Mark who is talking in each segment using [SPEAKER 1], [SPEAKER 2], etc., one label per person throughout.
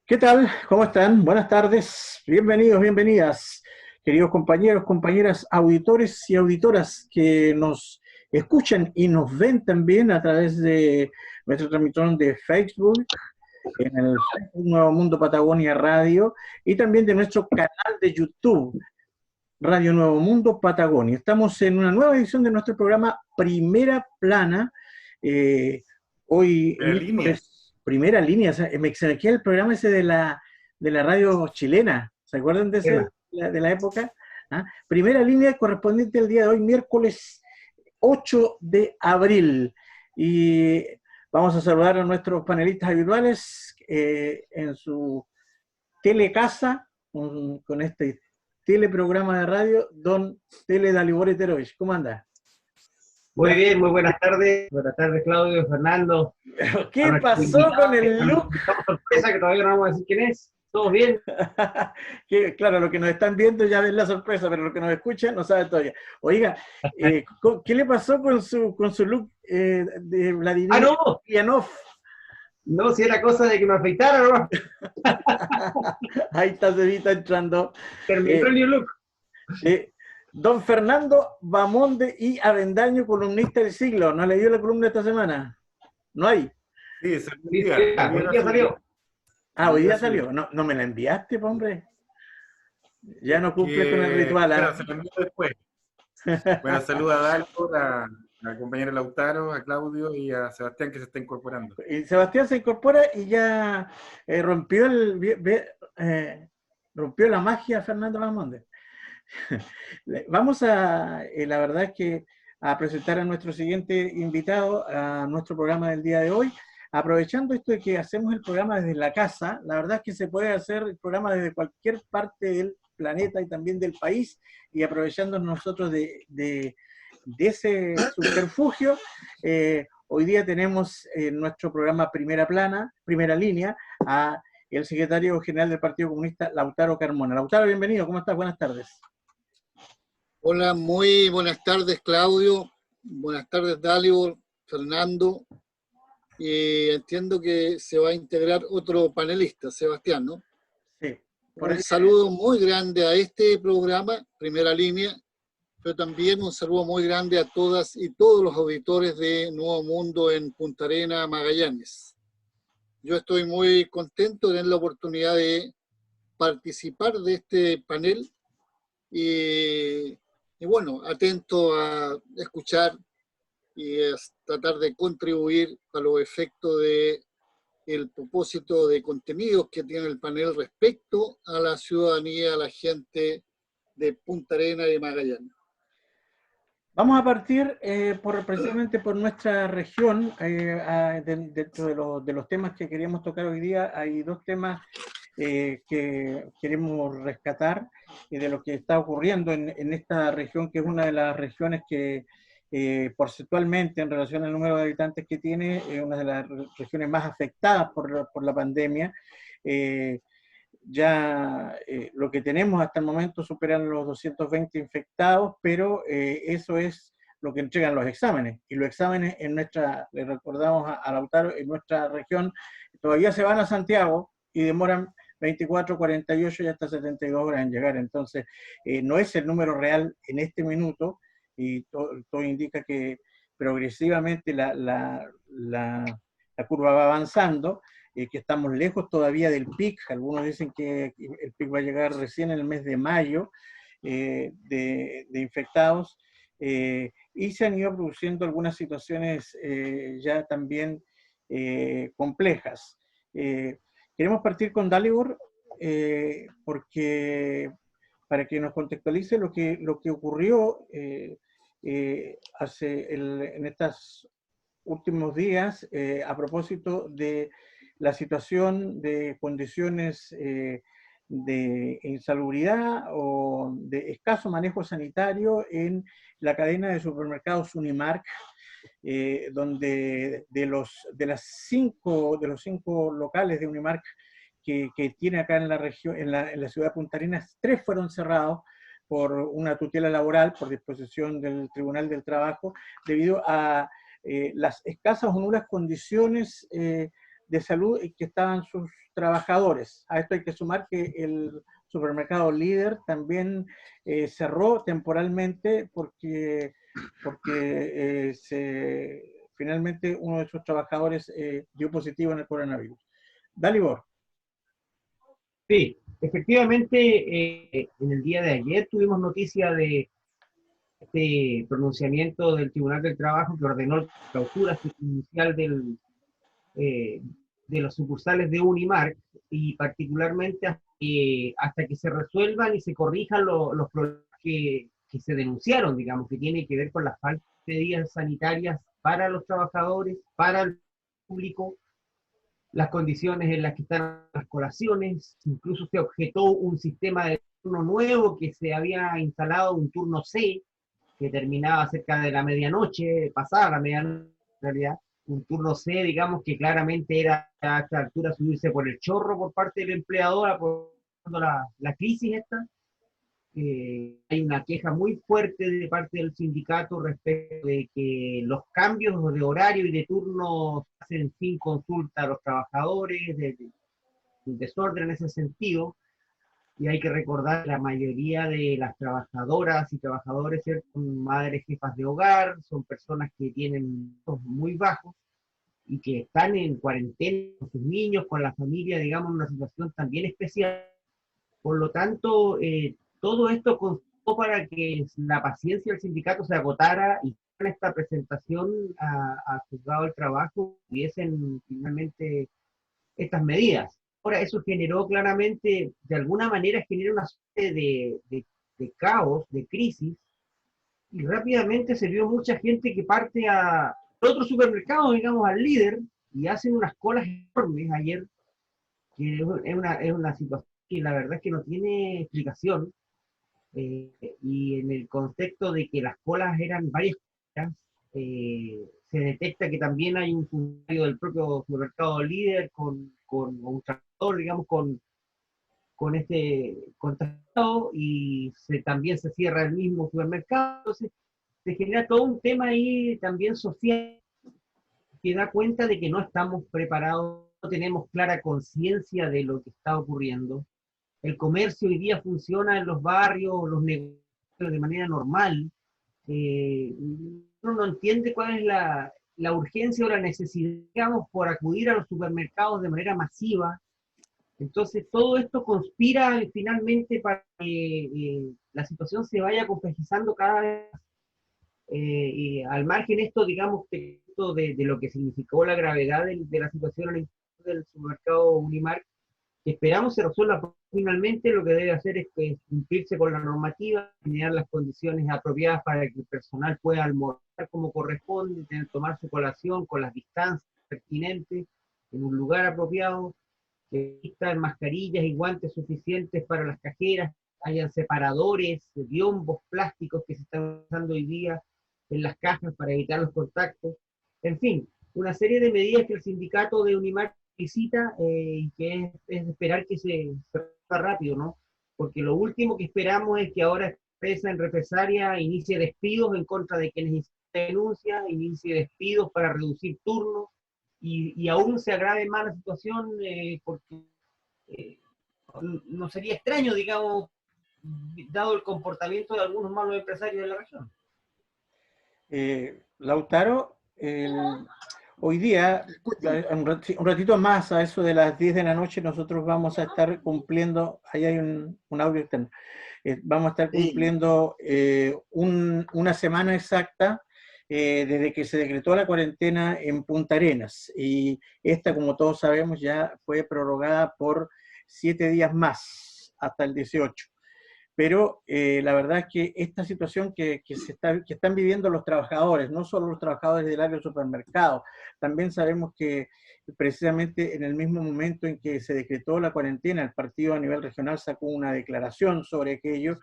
[SPEAKER 1] ¿Qué tal? ¿Cómo están? Buenas tardes. Bienvenidos, bienvenidas, queridos compañeros, compañeras, auditores y auditoras que nos escuchan y nos ven también a través de nuestro transmisión de Facebook, en el Facebook Nuevo Mundo Patagonia Radio, y también de nuestro canal de YouTube, Radio Nuevo Mundo Patagonia. Estamos en una nueva edición de nuestro programa Primera Plana. Eh, Hoy,
[SPEAKER 2] Primera línea.
[SPEAKER 1] miércoles, Primera Línea. O sea, se me queda el programa ese de la radio chilena. ¿Se acuerdan de ese,
[SPEAKER 2] Chilena.
[SPEAKER 1] de la época? ¿Ah? Primera Línea correspondiente al día de hoy, miércoles 8 de abril. Y vamos a saludar a nuestros panelistas habituales en su telecasa, con este teleprograma de radio, don Tele Dalibor Eterovich. ¿Cómo anda?
[SPEAKER 2] Muy bien, muy buenas tardes. Buenas tardes, Claudio, Fernando. A
[SPEAKER 1] ¿Qué
[SPEAKER 2] nuestro
[SPEAKER 1] pasó con
[SPEAKER 2] invitado,
[SPEAKER 1] el
[SPEAKER 2] a
[SPEAKER 1] look?
[SPEAKER 2] nuestro invitado sorpresa, que todavía no vamos a decir quién es. ¿Todos bien?
[SPEAKER 1] Que, claro, los que nos están viendo ya ven la sorpresa, pero los que nos escuchan no saben todavía. Oiga, ¿qué le pasó con su look de
[SPEAKER 2] ¡Ah,
[SPEAKER 1] Vladimir
[SPEAKER 2] no!
[SPEAKER 1] Ulyanov?
[SPEAKER 2] No, si era cosa de que me afeitara, ¿no?
[SPEAKER 1] Ahí está Cevita entrando.
[SPEAKER 2] Terminó
[SPEAKER 1] Eh,
[SPEAKER 2] el new look.
[SPEAKER 1] Don Fernando Bamonde y Avendaño, columnista del siglo. ¿No le dio la columna esta semana? No hay.
[SPEAKER 3] Sí, salió
[SPEAKER 2] Sí, sí,
[SPEAKER 3] hoy día
[SPEAKER 2] hoy
[SPEAKER 3] la
[SPEAKER 2] día
[SPEAKER 3] subí.
[SPEAKER 2] salió.
[SPEAKER 1] Ah,
[SPEAKER 3] Hoy
[SPEAKER 1] hoy
[SPEAKER 3] día
[SPEAKER 1] día
[SPEAKER 3] subí.
[SPEAKER 1] salió. No, no me la enviaste, po, hombre. Ya
[SPEAKER 3] Es
[SPEAKER 1] no cumple con el
[SPEAKER 3] que,
[SPEAKER 1] ritual,
[SPEAKER 3] bueno,
[SPEAKER 1] ¿ah?
[SPEAKER 3] se lo envío después. Bueno, saluda a Dalpo, a compañero Lautaro, a Claudio y a Sebastián que se está incorporando.
[SPEAKER 1] Y Sebastián se incorpora y ya rompió rompió la magia Fernando Bamonde. Vamos a, la verdad es que a presentar a nuestro siguiente invitado a nuestro programa del día de hoy. Aprovechando esto de que hacemos el programa desde la casa, la verdad es que se puede hacer el programa desde cualquier parte del planeta y también del país, y aprovechando nosotros de ese subterfugio, hoy día tenemos en nuestro programa Primera Línea, a el secretario general del Partido Comunista, Lautaro Carmona. Lautaro, bienvenido, ¿cómo estás? Buenas tardes.
[SPEAKER 4] Hola, muy buenas tardes, Claudio. Buenas tardes, Dalio, Fernando. Entiendo que se va a integrar otro panelista, Sebastián, ¿no?
[SPEAKER 1] Sí, por
[SPEAKER 4] Un
[SPEAKER 1] eso.
[SPEAKER 4] saludo muy grande a este programa, Primera Línea, pero también un saludo muy grande a todas y todos los auditores de Nuevo Mundo en Punta Arenas, Magallanes. Yo estoy muy contento de tener la oportunidad de participar de este panel y bueno, atento a escuchar y a tratar de contribuir a los efectos de el propósito de contenidos que tiene el panel respecto a la ciudadanía, a la gente de Punta Arenas y Magallanes.
[SPEAKER 1] Vamos a partir precisamente por nuestra región. Dentro de los temas que queríamos tocar hoy día, hay dos temas que queremos rescatar de lo que está ocurriendo en esta región, que es una de las regiones que porcentualmente en relación al número de habitantes que tiene, es una de las regiones más afectadas por la pandemia. Ya lo que tenemos hasta el momento superan los 220 infectados, pero eso es lo que entregan los exámenes. Y los exámenes en nuestra, le recordamos a Lautaro, en nuestra región, todavía se van a Santiago y demoran 24, 48 y hasta 72 horas en llegar. Entonces, no es el número real en este minuto, y todo indica que progresivamente la curva va avanzando, que estamos lejos todavía del pic. Algunos dicen que el pic va a llegar recién en el mes de mayo de infectados, y se han ido produciendo algunas situaciones ya también complejas. Queremos partir con Dalibor porque para que nos contextualice lo que ocurrió en estos últimos días a propósito de la situación de condiciones de insalubridad o de escaso manejo sanitario en la cadena de supermercados Unimark, donde de los cinco locales de Unimark que tiene acá en la región, en la ciudad de Punta Arenas, 3 fueron cerrados por una tutela laboral, por disposición del Tribunal del Trabajo, debido a las escasas o nulas condiciones de salud en que estaban sus trabajadores. A esto hay que sumar que el supermercado Líder también cerró temporalmente porque finalmente uno de sus trabajadores dio positivo en el coronavirus. Dalibor.
[SPEAKER 2] Sí, efectivamente, en el día de ayer tuvimos noticia de este pronunciamiento del Tribunal del Trabajo que ordenó la clausura inicial de los sucursales de Unimark, y particularmente hasta que se resuelvan y se corrijan los problemas que se denunciaron, digamos, que tiene que ver con las faltas de medidas sanitarias para los trabajadores, para el público, las condiciones en las que están las colaciones. Incluso se objetó un sistema de turno nuevo que se había instalado, un turno C, que terminaba cerca de la medianoche, pasada la medianoche en realidad, un turno C, digamos, que claramente era a esta altura subirse por el chorro por parte del empleador, aprovechando la crisis esta. Hay una queja muy fuerte de parte del sindicato respecto de que los cambios de horario y de turno se hacen sin consulta a los trabajadores, un desorden en ese sentido. Y hay que recordar que la mayoría de las trabajadoras y trabajadores son madres jefas de hogar, son personas que tienen ingresos muy bajos y que están en cuarentena con sus niños, con la familia, digamos, en una situación también especial. Por lo tanto, todo esto conspiró para que la paciencia del sindicato se agotara y en esta presentación a juzgado del trabajo hubiesen finalmente estas medidas. Ahora, eso generó claramente, de alguna manera, genera una suerte de caos, de crisis, y rápidamente se vio mucha gente que parte a otro supermercado, digamos, al Líder, y hacen unas colas enormes ayer, que es una situación que la verdad es que no tiene explicación, y en el contexto de que las colas eran varias colas, se detecta que también hay un funcionario del propio supermercado Líder con un trabajador, digamos, con este contagiado, y también se cierra el mismo supermercado. Entonces se genera todo un tema ahí también social que da cuenta de que no estamos preparados, no tenemos clara conciencia de lo que está ocurriendo. El comercio hoy día funciona en los barrios, los negocios de manera normal. Uno no entiende cuál es la urgencia o la necesidad, digamos, por acudir a los supermercados de manera masiva. Entonces, todo esto conspira finalmente para que la situación se vaya complejizando cada vez más. Al margen esto, digamos, de lo que significó la gravedad de la situación en el del supermercado Unimark, que esperamos se resuelva finalmente, lo que debe hacer es cumplirse con la normativa, generar las condiciones apropiadas para que el personal pueda almorzar como corresponde, tomar su colación con las distancias pertinentes, en un lugar apropiado, que existan mascarillas y guantes suficientes para las cajeras, hayan separadores, biombos plásticos que se están usando hoy día en las cajas para evitar los contactos. En fin, una serie de medidas que el sindicato de Unimark visita, y que es esperar que se haga rápido, ¿no? Porque lo último que esperamos es que ahora esta empresa en represalia inicie despidos en contra de quienes hicieron denuncia, inicie despidos para reducir turnos, y aún se agrave más la situación, porque no sería extraño, digamos, dado el comportamiento de algunos malos empresarios de la región.
[SPEAKER 1] Lautaro, hoy día, un ratito más, a eso de las 10 de la noche, nosotros vamos a estar cumpliendo, ahí hay un audio externo, vamos a estar cumpliendo una semana exacta desde que se decretó la cuarentena en Punta Arenas, y esta, como todos sabemos, ya fue prorrogada por 7 días más, hasta el 18. Pero la verdad es que esta situación que están viviendo los trabajadores, no solo los trabajadores del área del supermercado, también sabemos que precisamente en el mismo momento en que se decretó la cuarentena, el partido a nivel regional sacó una declaración sobre aquello,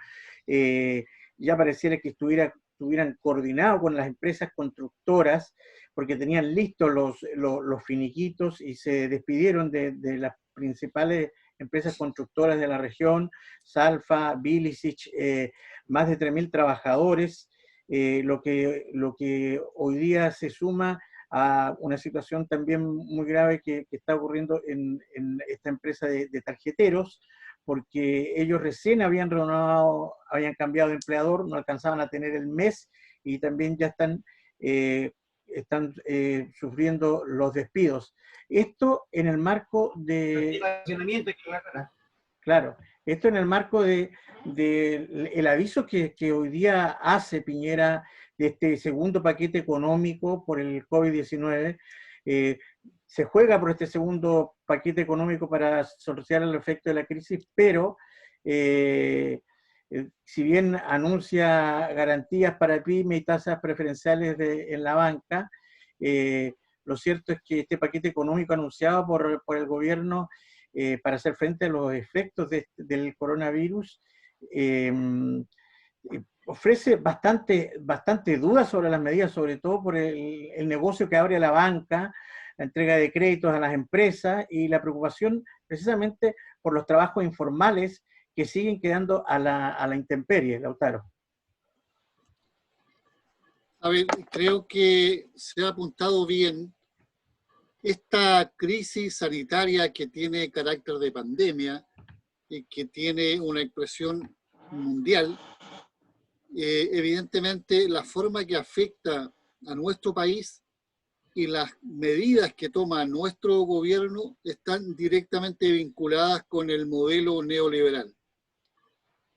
[SPEAKER 1] ya pareciera que estuvieran coordinados con las empresas constructoras, porque tenían listos los finiquitos y se despidieron de las principales empresas constructoras de la región, Salfa, Bilicic, más de 3.000 trabajadores, lo que hoy día se suma a una situación también muy grave que está ocurriendo en esta empresa de tarjeteros, porque ellos recién habían renovado, habían cambiado de empleador, no alcanzaban a tener el mes y también ya están sufriendo los despidos. Esto en el marco de... Claro, esto en el marco de el aviso que hoy día hace Piñera de este segundo paquete económico por el COVID-19. Se juega por este segundo paquete económico para sortear el efecto de la crisis, pero si bien anuncia garantías para pyme y tasas preferenciales en la banca, lo cierto es que este paquete económico anunciado por el gobierno para hacer frente a los efectos del coronavirus ofrece bastante dudas sobre las medidas, sobre todo por el negocio que abre la banca, la entrega de créditos a las empresas y la preocupación precisamente por los trabajos informales que siguen quedando a la intemperie, Lautaro.
[SPEAKER 4] A ver, creo que se ha apuntado bien. Esta crisis sanitaria que tiene carácter de pandemia y que tiene una expresión mundial, evidentemente la forma que afecta a nuestro país y las medidas que toma nuestro gobierno están directamente vinculadas con el modelo neoliberal.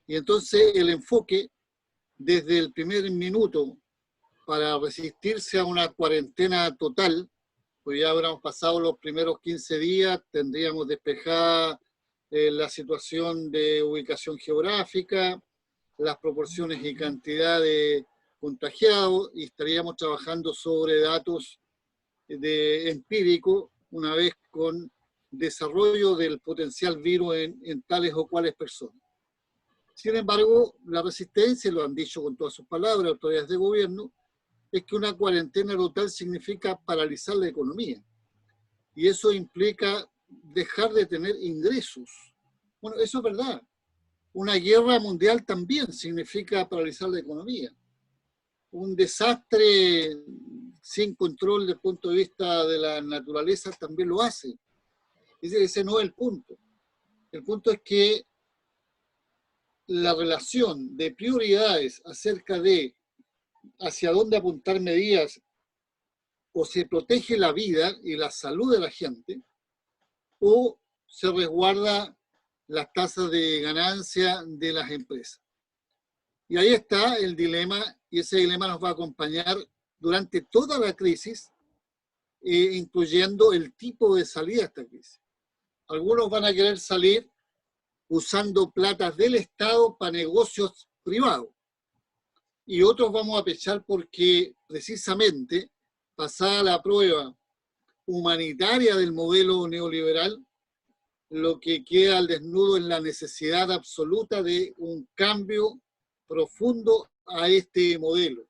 [SPEAKER 4] Y entonces el enfoque desde el primer minuto para resistirse a una cuarentena total, pues ya habremos pasado los primeros 15 días, tendríamos despejada la situación de ubicación geográfica, las proporciones y cantidad de contagiados, y estaríamos trabajando sobre datos empírico, una vez con desarrollo del potencial virus en tales o cuales personas. Sin embargo, la resistencia, lo han dicho con todas sus palabras autoridades de gobierno, es que una cuarentena total significa paralizar la economía. Y eso implica dejar de tener ingresos. Bueno, eso es verdad. Una guerra mundial también significa paralizar la economía. Un desastre sin control desde el punto de vista de la naturaleza también lo hace. Ese no es el punto. El punto es que la relación de prioridades acerca de hacia dónde apuntar medidas, o se protege la vida y la salud de la gente, o se resguarda las tasas de ganancia de las empresas. Y ahí está el dilema, y ese dilema nos va a acompañar durante toda la crisis, incluyendo el tipo de salida a esta crisis. Algunos van a querer salir usando platas del Estado para negocios privados. Y otros vamos a pechar porque precisamente, pasada la prueba humanitaria del modelo neoliberal, lo que queda al desnudo es la necesidad absoluta de un cambio profundo a este modelo.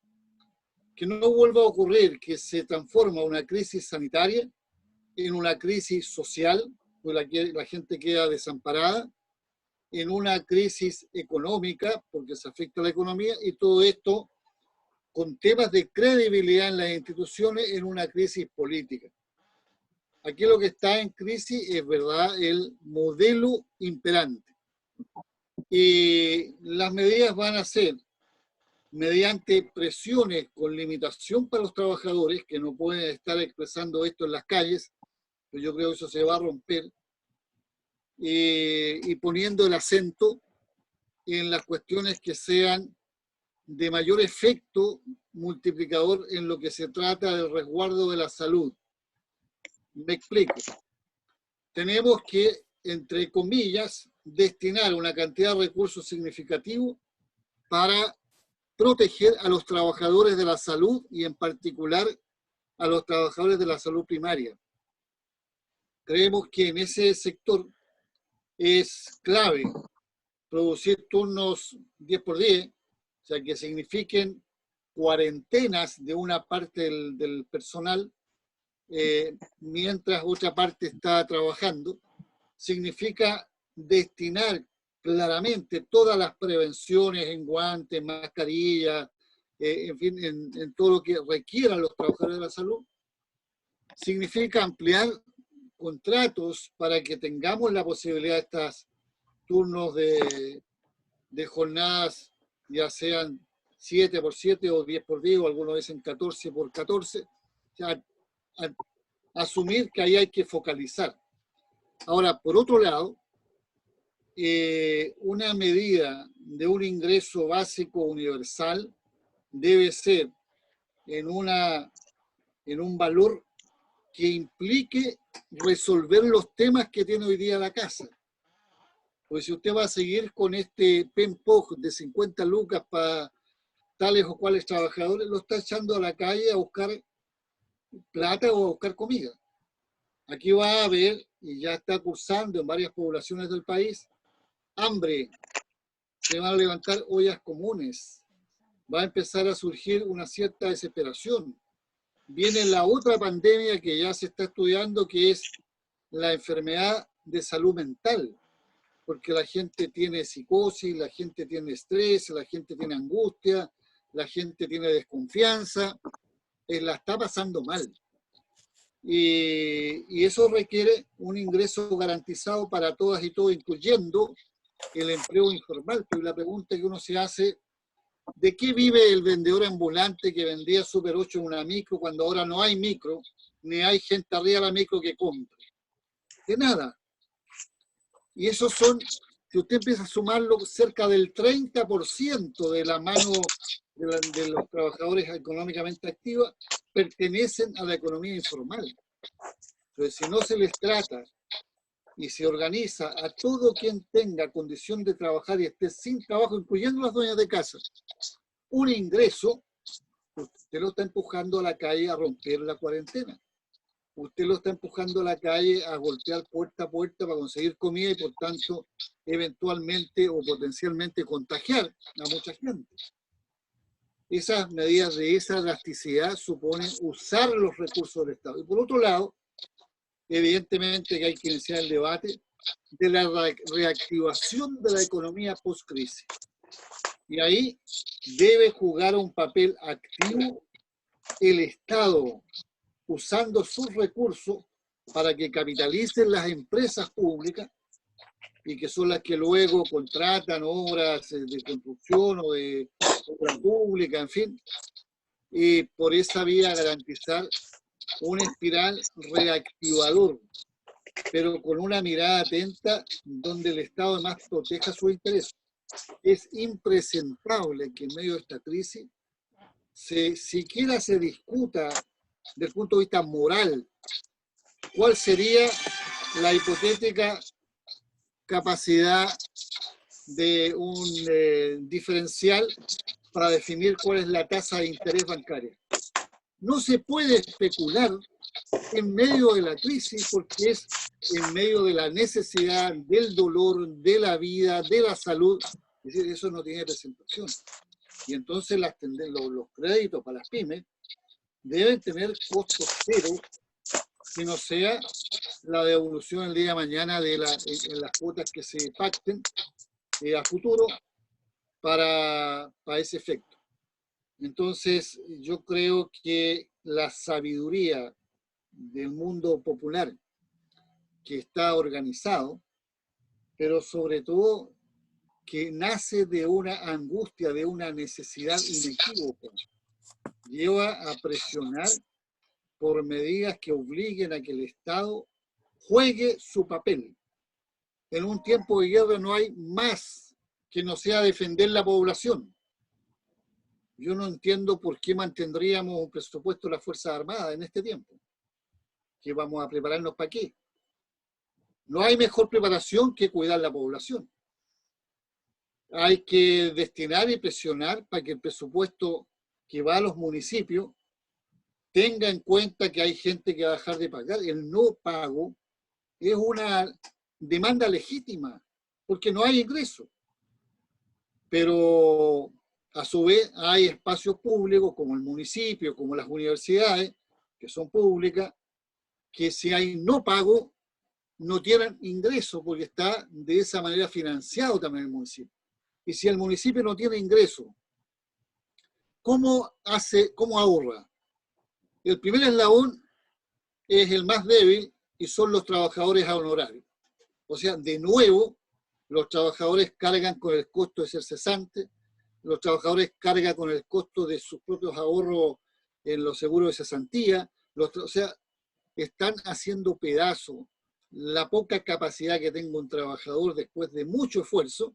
[SPEAKER 4] Que no vuelva a ocurrir que se transforma una crisis sanitaria en una crisis social, pues la gente queda desamparada, en una crisis económica, porque se afecta a la economía, y todo esto con temas de credibilidad en las instituciones en una crisis política. Aquí lo que está en crisis es, ¿verdad?, el modelo imperante. Y las medidas van a ser mediante presiones con limitación para los trabajadores, que no pueden estar expresando esto en las calles, pero yo creo que eso se va a romper, y poniendo el acento en las cuestiones que sean de mayor efecto multiplicador en lo que se trata del resguardo de la salud. Me explico. Tenemos que, entre comillas, destinar una cantidad de recursos significativos para proteger a los trabajadores de la salud y en particular a los trabajadores de la salud primaria. Creemos que en ese sector es clave producir turnos 10x10, o sea, que signifiquen cuarentenas de una parte del personal mientras otra parte está trabajando. Significa destinar claramente todas las prevenciones en guantes, mascarillas, en fin, en todo lo que requieran los trabajadores de la salud, significa ampliar contratos para que tengamos la posibilidad de estos turnos de jornadas, ya sean 7x7 o 10x10, o algunos dicen 14x14, o sea, asumir que ahí hay que focalizar. Ahora, por otro lado, una medida de un ingreso básico universal debe ser en un valor que implique resolver los temas que tiene hoy día la casa. Porque si usted va a seguir con este PEMPOG de 50 lucas para tales o cuales trabajadores, lo está echando a la calle a buscar plata o a buscar comida. Aquí va a haber, y ya está cursando en varias poblaciones del país, hambre. Se van a levantar ollas comunes. Va a empezar a surgir una cierta desesperación. Viene la otra pandemia que ya se está estudiando, que es la enfermedad de salud mental, porque la gente tiene psicosis, la gente tiene estrés, la gente tiene angustia, la gente tiene desconfianza, la está pasando mal. Y eso requiere un ingreso garantizado para todas y todos, incluyendo el empleo informal. Pero la pregunta que uno se hace, ¿de qué vive el vendedor ambulante que vendía Super 8 en una micro cuando ahora no hay micro, ni hay gente arriba de la micro que compre? De nada. Y esos son, si usted empieza a sumarlo, cerca del 30% de la mano de los trabajadores económicamente activos pertenecen a la economía informal. Entonces, si no se les trata y se organiza a todo quien tenga condición de trabajar y esté sin trabajo, incluyendo las dueñas de casa, un ingreso, usted lo está empujando a la calle a romper la cuarentena. Usted lo está empujando a la calle a golpear puerta a puerta para conseguir comida y, por tanto, eventualmente o potencialmente contagiar a mucha gente. Esas medidas de esa elasticidad suponen usar los recursos del Estado. Y por otro lado, evidentemente que hay que iniciar el debate de la reactivación de la economía post-crisis. Y ahí debe jugar un papel activo el Estado, usando sus recursos para que capitalicen las empresas públicas, y que son las que luego contratan obras de construcción o de obra pública, en fin, y por esa vía garantizar una espiral reactivador, pero con una mirada atenta donde el Estado además proteja sus intereses. Es impresentable que en medio de esta crisis siquiera se discuta desde el punto de vista moral cuál sería la hipotética capacidad de un diferencial para definir cuál es la tasa de interés bancaria. No se puede especular en medio de la crisis porque es en medio de la necesidad, del dolor, de la vida, de la salud. Es decir, eso no tiene presentación. Y entonces los créditos para las pymes deben tener costo cero, que no sea la devolución el día de mañana en las cuotas que se pacten a futuro para ese efecto. Entonces, yo creo que la sabiduría del mundo popular que está organizado, pero sobre todo que nace de una angustia, de una necesidad inequívoca, lleva a presionar por medidas que obliguen a que el Estado juegue su papel. En un tiempo de guerra no hay más que no sea defender la población. Yo no entiendo por qué mantendríamos un presupuesto de las Fuerzas Armadas en este tiempo. ¿Que vamos a prepararnos para qué? No hay mejor preparación que cuidar la población. Hay que destinar y presionar para que el presupuesto que va a los municipios tenga en cuenta que hay gente que va a dejar de pagar. El no pago es una demanda legítima, porque no hay ingreso. Pero a su vez hay espacios públicos como el municipio, como las universidades, que son públicas, que si hay no pago, no tienen ingreso, porque está de esa manera financiado también el municipio. Y si el municipio no tiene ingreso, ¿cómo ahorra? El primer eslabón es el más débil y son los trabajadores a honorario. O sea, de nuevo, los trabajadores cargan con el costo de ser cesante, los trabajadores cargan con el costo de sus propios ahorros en los seguros de cesantía, o sea, están haciendo pedazo la poca capacidad que tenga un trabajador después de mucho esfuerzo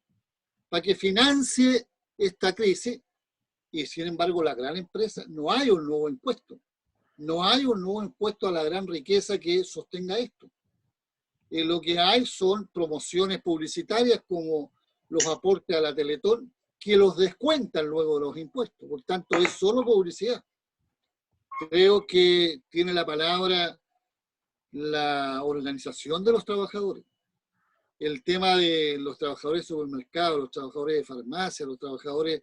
[SPEAKER 4] para que financie esta crisis, y sin embargo la gran empresa, no hay un nuevo impuesto, no hay un nuevo impuesto a la gran riqueza que sostenga esto. Lo que hay son promociones publicitarias como los aportes a la Teletón, que los descuentan luego de los impuestos, por tanto es solo publicidad. Creo que tiene la palabra la organización de los trabajadores. El tema de los trabajadores de supermercados, los trabajadores de farmacia, los trabajadores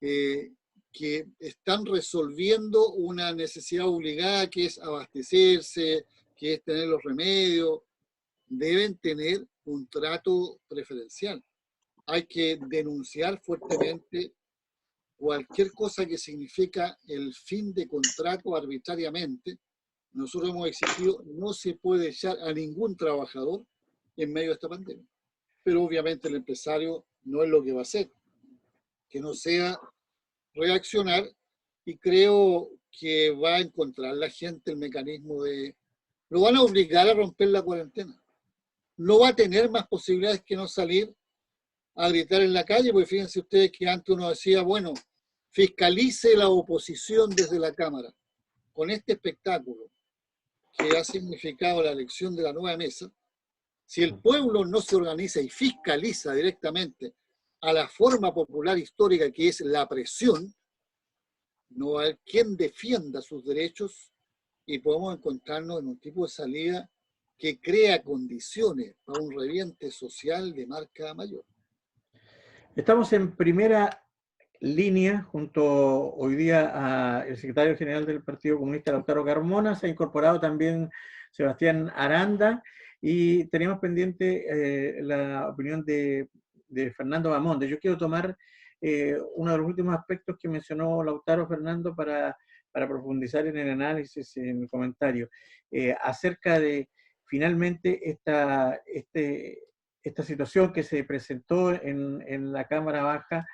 [SPEAKER 4] que están resolviendo una necesidad obligada que es abastecerse, que es tener los remedios, deben tener un trato preferencial. Hay que denunciar fuertemente cualquier cosa que significa el fin de contrato arbitrariamente. Nosotros hemos exigido, no se puede echar a ningún trabajador en medio de esta pandemia. Pero obviamente el empresario no es lo que va a hacer. Que no sea reaccionar, y creo que va a encontrar la gente el mecanismo de... Lo van a obligar a romper la cuarentena. No va a tener más posibilidades que no salir a gritar en la calle, porque fíjense ustedes que antes uno decía, bueno, fiscalice la oposición desde la Cámara. Con este espectáculo que ha significado la elección de la nueva mesa, si el pueblo no se organiza y fiscaliza directamente a la forma popular histórica que es la presión, no va a haber quien defienda sus derechos y podemos encontrarnos en un tipo de salida que crea condiciones para un reviente social de marca mayor.
[SPEAKER 1] Estamos en primera línea junto hoy día al secretario general del Partido Comunista, Lautaro Carmona. Se ha incorporado también Sebastián Aranda y tenemos pendiente la opinión de Fernando Bamonde. Yo quiero tomar uno de los últimos aspectos que mencionó Lautaro, Fernando, para profundizar en el análisis, en el comentario, acerca de finalmente esta situación que se presentó en la Cámara Baja,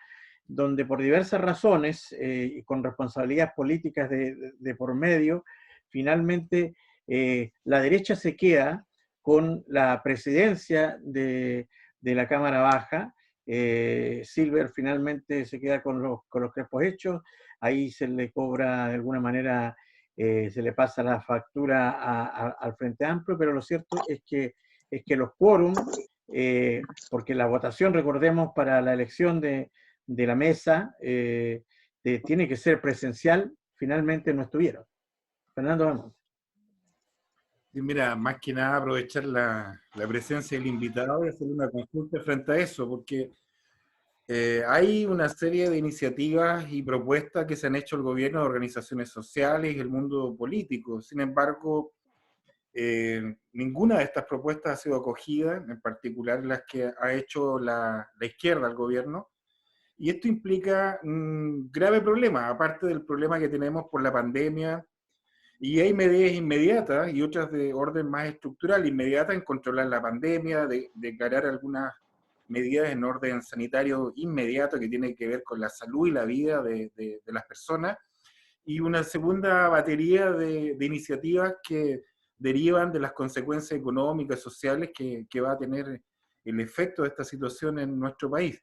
[SPEAKER 1] donde por diversas razones y con responsabilidades políticas de por medio, finalmente la derecha se queda con la presidencia de la Cámara Baja. Silver finalmente se queda con los crespos hechos, ahí se le cobra de alguna manera, se le pasa la factura al Frente Amplio, pero lo cierto es que los quórums, porque la votación, recordemos, para la elección de la mesa tiene que ser presencial, finalmente no estuvieron. Fernando Bamonde.
[SPEAKER 3] Sí, mira, más que nada aprovechar la presencia del invitado y hacer una consulta frente a eso, porque hay una serie de iniciativas y propuestas que se han hecho el gobierno de organizaciones sociales y el mundo político. Sin embargo, ninguna de estas propuestas ha sido acogida, en particular las que ha hecho la izquierda al gobierno. Y esto implica un grave problema, aparte del problema que tenemos por la pandemia, y hay medidas inmediatas y otras de orden más estructural, inmediata en controlar la pandemia, de declarar algunas medidas en orden sanitario inmediato que tiene que ver con la salud y la vida de las personas, y una segunda batería de iniciativas que derivan de las consecuencias económicas, sociales que va a tener el efecto de esta situación en nuestro país.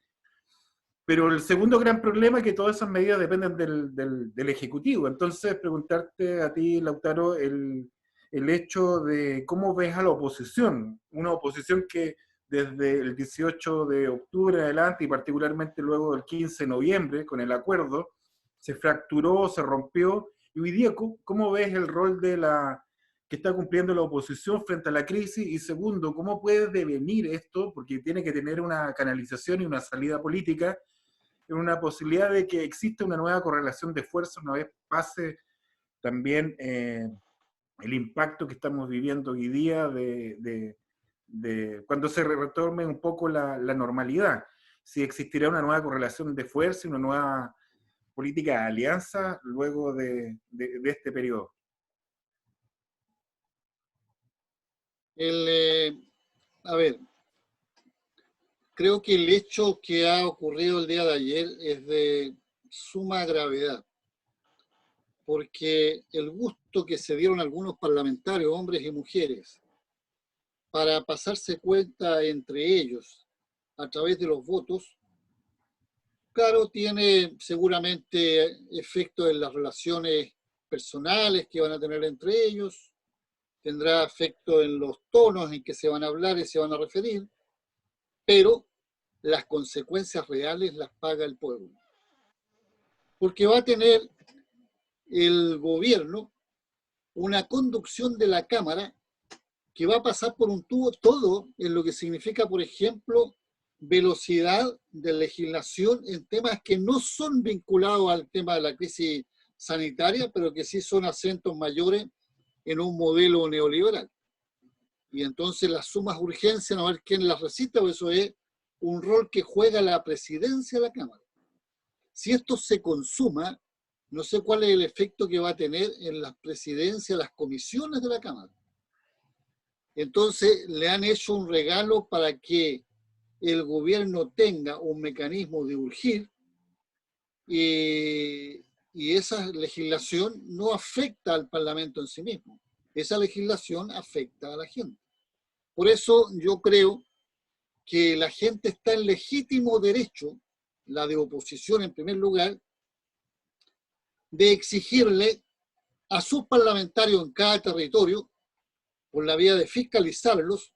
[SPEAKER 3] Pero el segundo gran problema es que todas esas medidas dependen del Ejecutivo. Entonces, preguntarte a ti, Lautaro, el hecho de cómo ves a la oposición. Una oposición que desde el 18 de octubre en adelante, y particularmente luego del 15 de noviembre, con el acuerdo, se fracturó, se rompió. Y hoy día, ¿cómo ves el rol que está cumpliendo la oposición frente a la crisis? Y segundo, ¿cómo puede devenir esto? Porque tiene que tener una canalización y una salida política, en una posibilidad de que exista una nueva correlación de fuerzas una vez pase también el impacto que estamos viviendo hoy día de cuando se retome un poco la normalidad. Si existirá una nueva correlación de fuerzas y una nueva política de alianza luego de este periodo.
[SPEAKER 4] A ver, creo que el hecho que ha ocurrido el día de ayer es de suma gravedad, porque el gusto que se dieron algunos parlamentarios, hombres y mujeres, para pasarse cuenta entre ellos a través de los votos, claro, tiene seguramente efecto en las relaciones personales que van a tener entre ellos, tendrá efecto en los tonos en que se van a hablar y se van a referir, pero las consecuencias reales las paga el pueblo. Porque va a tener el gobierno una conducción de la Cámara que va a pasar por un tubo todo en lo que significa, por ejemplo, velocidad de legislación en temas que no son vinculados al tema de la crisis sanitaria, pero que sí son acentos mayores en un modelo neoliberal. Y entonces las sumas urgencias, no a ver quién las recita, o eso es un rol que juega la presidencia de la Cámara. Si esto se consuma, no sé cuál es el efecto que va a tener en las presidencias, las comisiones de la Cámara. Entonces le han hecho un regalo para que el gobierno tenga un mecanismo de urgir y esa legislación no afecta al Parlamento en sí mismo. Esa legislación afecta a la gente. Por eso yo creo que la gente está en legítimo derecho, la de oposición en primer lugar, de exigirle a sus parlamentarios en cada territorio, por la vía de fiscalizarlos,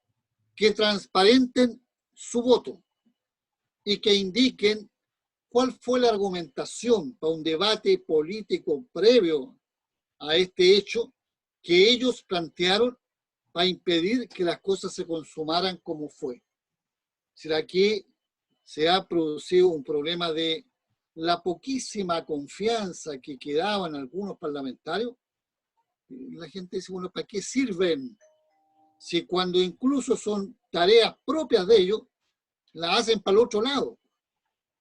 [SPEAKER 4] que transparenten su voto y que indiquen cuál fue la argumentación para un debate político previo a este hecho que ellos plantearon para impedir que las cosas se consumaran como fue. ¿Será que se ha producido un problema de la poquísima confianza que quedaba en algunos parlamentarios? La gente dice, bueno, ¿para qué sirven? Si cuando incluso son tareas propias de ellos, las hacen para el otro lado.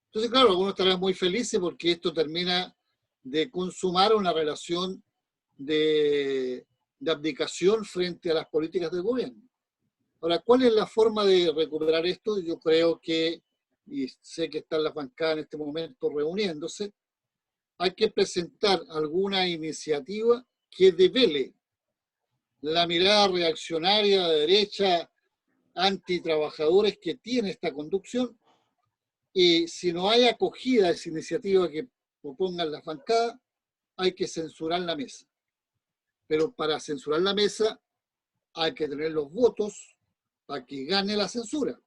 [SPEAKER 4] Entonces, claro, algunos estarán muy felices porque esto termina de consumar una relación de abdicación frente a las políticas del gobierno. Ahora, ¿cuál es la forma de recuperar esto? Yo creo que, y sé que están las bancadas en este momento reuniéndose, hay que presentar alguna iniciativa que devele la mirada reaccionaria de derecha, antitrabajadores que tiene esta conducción, y si no hay acogida a esa iniciativa que propongan las bancadas, hay que censurar la mesa. Pero para censurar la mesa hay que tener los votos para que gane la censura.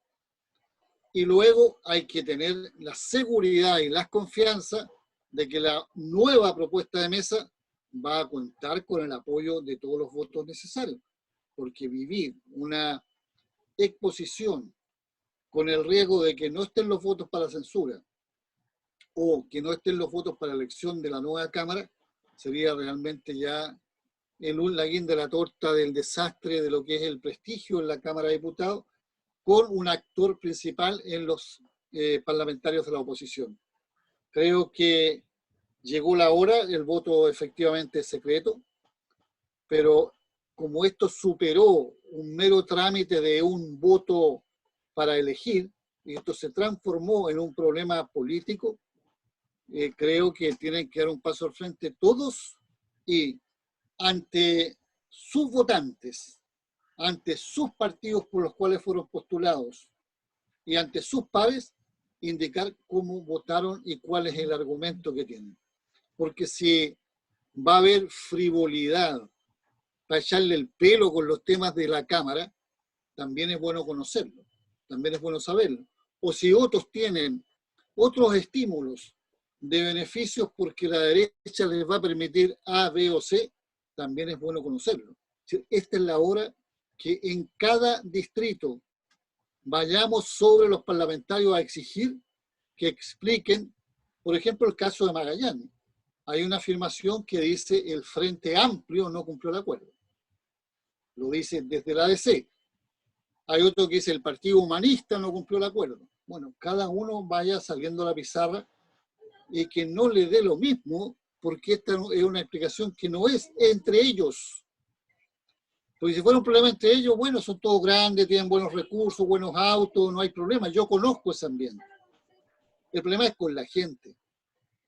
[SPEAKER 4] Y luego hay que tener la seguridad y la confianza de que la nueva propuesta de mesa va a contar con el apoyo de todos los votos necesarios. Porque vivir una exposición con el riesgo de que no estén los votos para la censura o que no estén los votos para la elección de la nueva Cámara, sería realmente ya la guinda de la torta del desastre de lo que es el prestigio en la Cámara de Diputados, con un actor principal en los parlamentarios de la oposición. Creo que llegó la hora, el voto efectivamente es secreto, pero como esto superó un mero trámite de un voto para elegir, y esto se transformó en un problema político, creo que tienen que dar un paso al frente todos y ante sus votantes, ante sus partidos por los cuales fueron postulados y ante sus pares, indicar cómo votaron y cuál es el argumento que tienen. Porque si va a haber frivolidad para echarle el pelo con los temas de la Cámara, también es bueno conocerlo, también es bueno saberlo. O si otros tienen otros estímulos de beneficios porque la derecha les va a permitir A, B o C, también es bueno conocerlo. Esta es la hora que en cada distrito vayamos sobre los parlamentarios a exigir que expliquen, por ejemplo, el caso de Magallanes. Hay una afirmación que dice el Frente Amplio no cumplió el acuerdo. Lo dice desde la ADC. Hay otro que dice el Partido Humanista no cumplió el acuerdo. Bueno, cada uno vaya saliendo a la pizarra y que no le dé lo mismo, porque esta es una explicación que no es entre ellos. Porque si fuera un problema entre ellos, bueno, son todos grandes, tienen buenos recursos, buenos autos, no hay problema. Yo conozco ese ambiente. El problema es con la gente.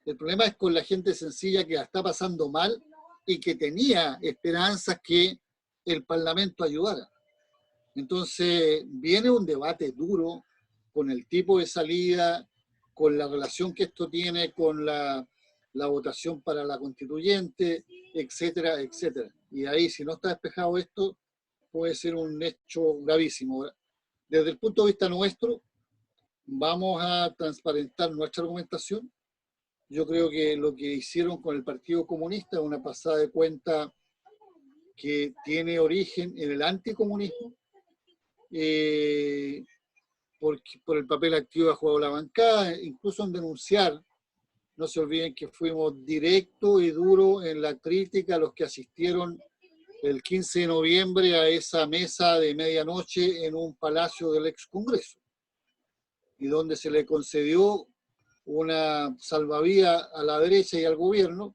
[SPEAKER 4] El problema es con la gente sencilla que la está pasando mal y que tenía esperanzas que el Parlamento ayudara. Entonces, viene un debate duro con el tipo de salida, con la relación que esto tiene con la votación para la constituyente, etcétera, etcétera. Y ahí, si no está despejado esto, puede ser un hecho gravísimo. Desde el punto de vista nuestro, vamos a transparentar nuestra argumentación. Yo creo que lo que hicieron con el Partido Comunista es una pasada de cuenta que tiene origen en el anticomunismo, por el papel activo que ha jugado la bancada, incluso en denunciar. No se olviden que fuimos directos y duros en la crítica a los que asistieron el 15 de noviembre a esa mesa de medianoche en un palacio del ex Congreso, y donde se le concedió una salvavidas a la derecha y al gobierno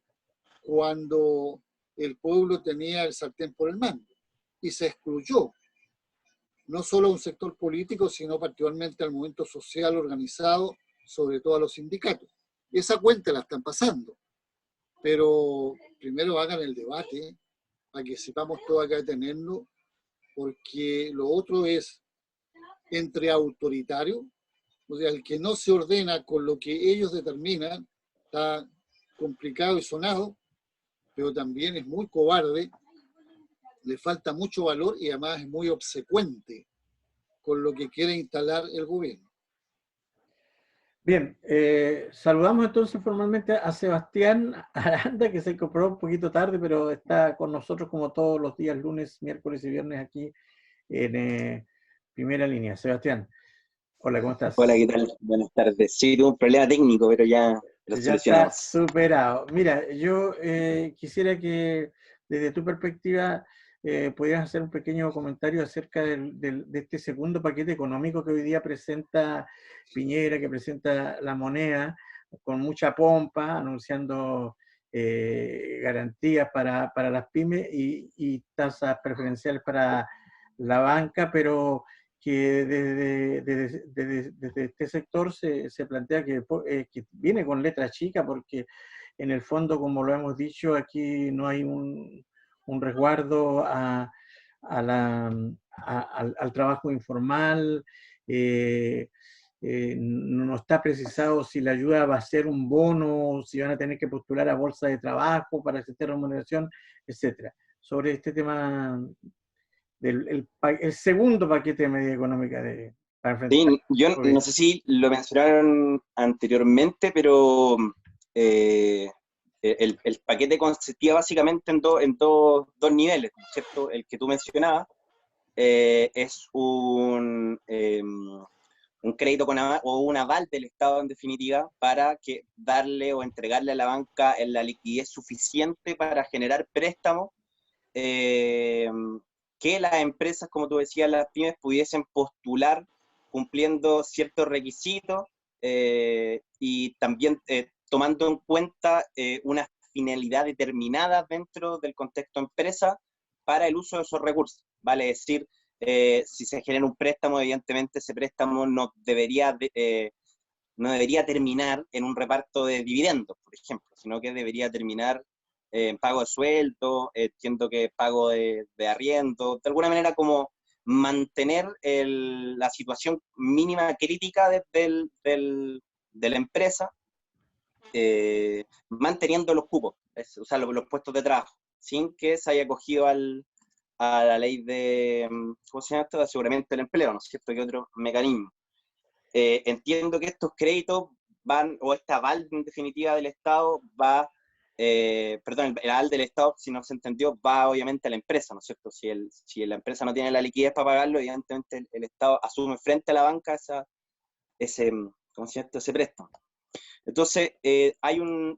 [SPEAKER 4] cuando el pueblo tenía el sartén por el mango. Y se excluyó no solo a un sector político, sino particularmente al movimiento social organizado, sobre todo a los sindicatos. Esa cuenta la están pasando, pero primero hagan el debate para que sepamos todo acá detenernos, porque lo otro es entre autoritario, o sea, el que no se ordena con lo que ellos determinan, está complicado y sonado, pero también es muy cobarde, le falta mucho valor y además es muy obsecuente con lo que quiere instalar el gobierno.
[SPEAKER 1] Bien, saludamos entonces formalmente a Sebastián Aranda, que se incorporó un poquito tarde, pero está con nosotros como todos los días, lunes, miércoles y viernes aquí en Primera Línea. Sebastián, hola, ¿cómo estás?
[SPEAKER 5] Hola, ¿qué tal? Buenas tardes. Sí, tuve un problema técnico, pero ya lo
[SPEAKER 1] Ya
[SPEAKER 5] solucionado.
[SPEAKER 1] está superado. Mira, yo quisiera que desde tu perspectiva pudieras hacer un pequeño comentario acerca de este segundo paquete económico que hoy día presenta Piñera, que presenta la moneda con mucha pompa, anunciando garantías para las pymes y tasas preferenciales para la banca, pero que desde este sector se plantea que viene con letra chica, porque en el fondo, como lo hemos dicho, aquí no hay un resguardo al trabajo informal, no está precisado si la ayuda va a ser un bono, si van a tener que postular a bolsa de trabajo para acceder a remuneración, etcétera. Sobre este tema el segundo paquete de medidas económicas para enfrentar
[SPEAKER 5] Sí, yo
[SPEAKER 1] el COVID.
[SPEAKER 5] no sé si lo mencionaron anteriormente, pero el paquete consistía básicamente en dos niveles, ¿cierto? El que tú mencionabas es un crédito o un aval del Estado, en definitiva, para darle o entregarle a la banca la liquidez suficiente para generar préstamos que las empresas, como tú decías, las pymes, pudiesen postular cumpliendo ciertos requisitos y también tomando en cuenta una finalidad determinada dentro del contexto empresa para el uso de esos recursos. Vale decir, si se genera un préstamo, evidentemente ese préstamo no debería terminar en un reparto de dividendos, por ejemplo, sino que debería terminar en pago de sueldo, entiendo que pago de arriendo, de alguna manera como mantener la situación mínima crítica de la empresa, manteniendo los cupos, o sea, los puestos de trabajo, sin que se haya acogido a la ley de, ¿cómo se llama esto?, de aseguramiento del empleo, ¿no es cierto?, que otro mecanismo. Entiendo que estos créditos o esta aval en definitiva del Estado el aval del Estado, si no se entendió, va obviamente a la empresa, ¿no es cierto? Si la empresa no tiene la liquidez para pagarlo, evidentemente el Estado asume frente a la banca ese préstamo. Entonces, hay una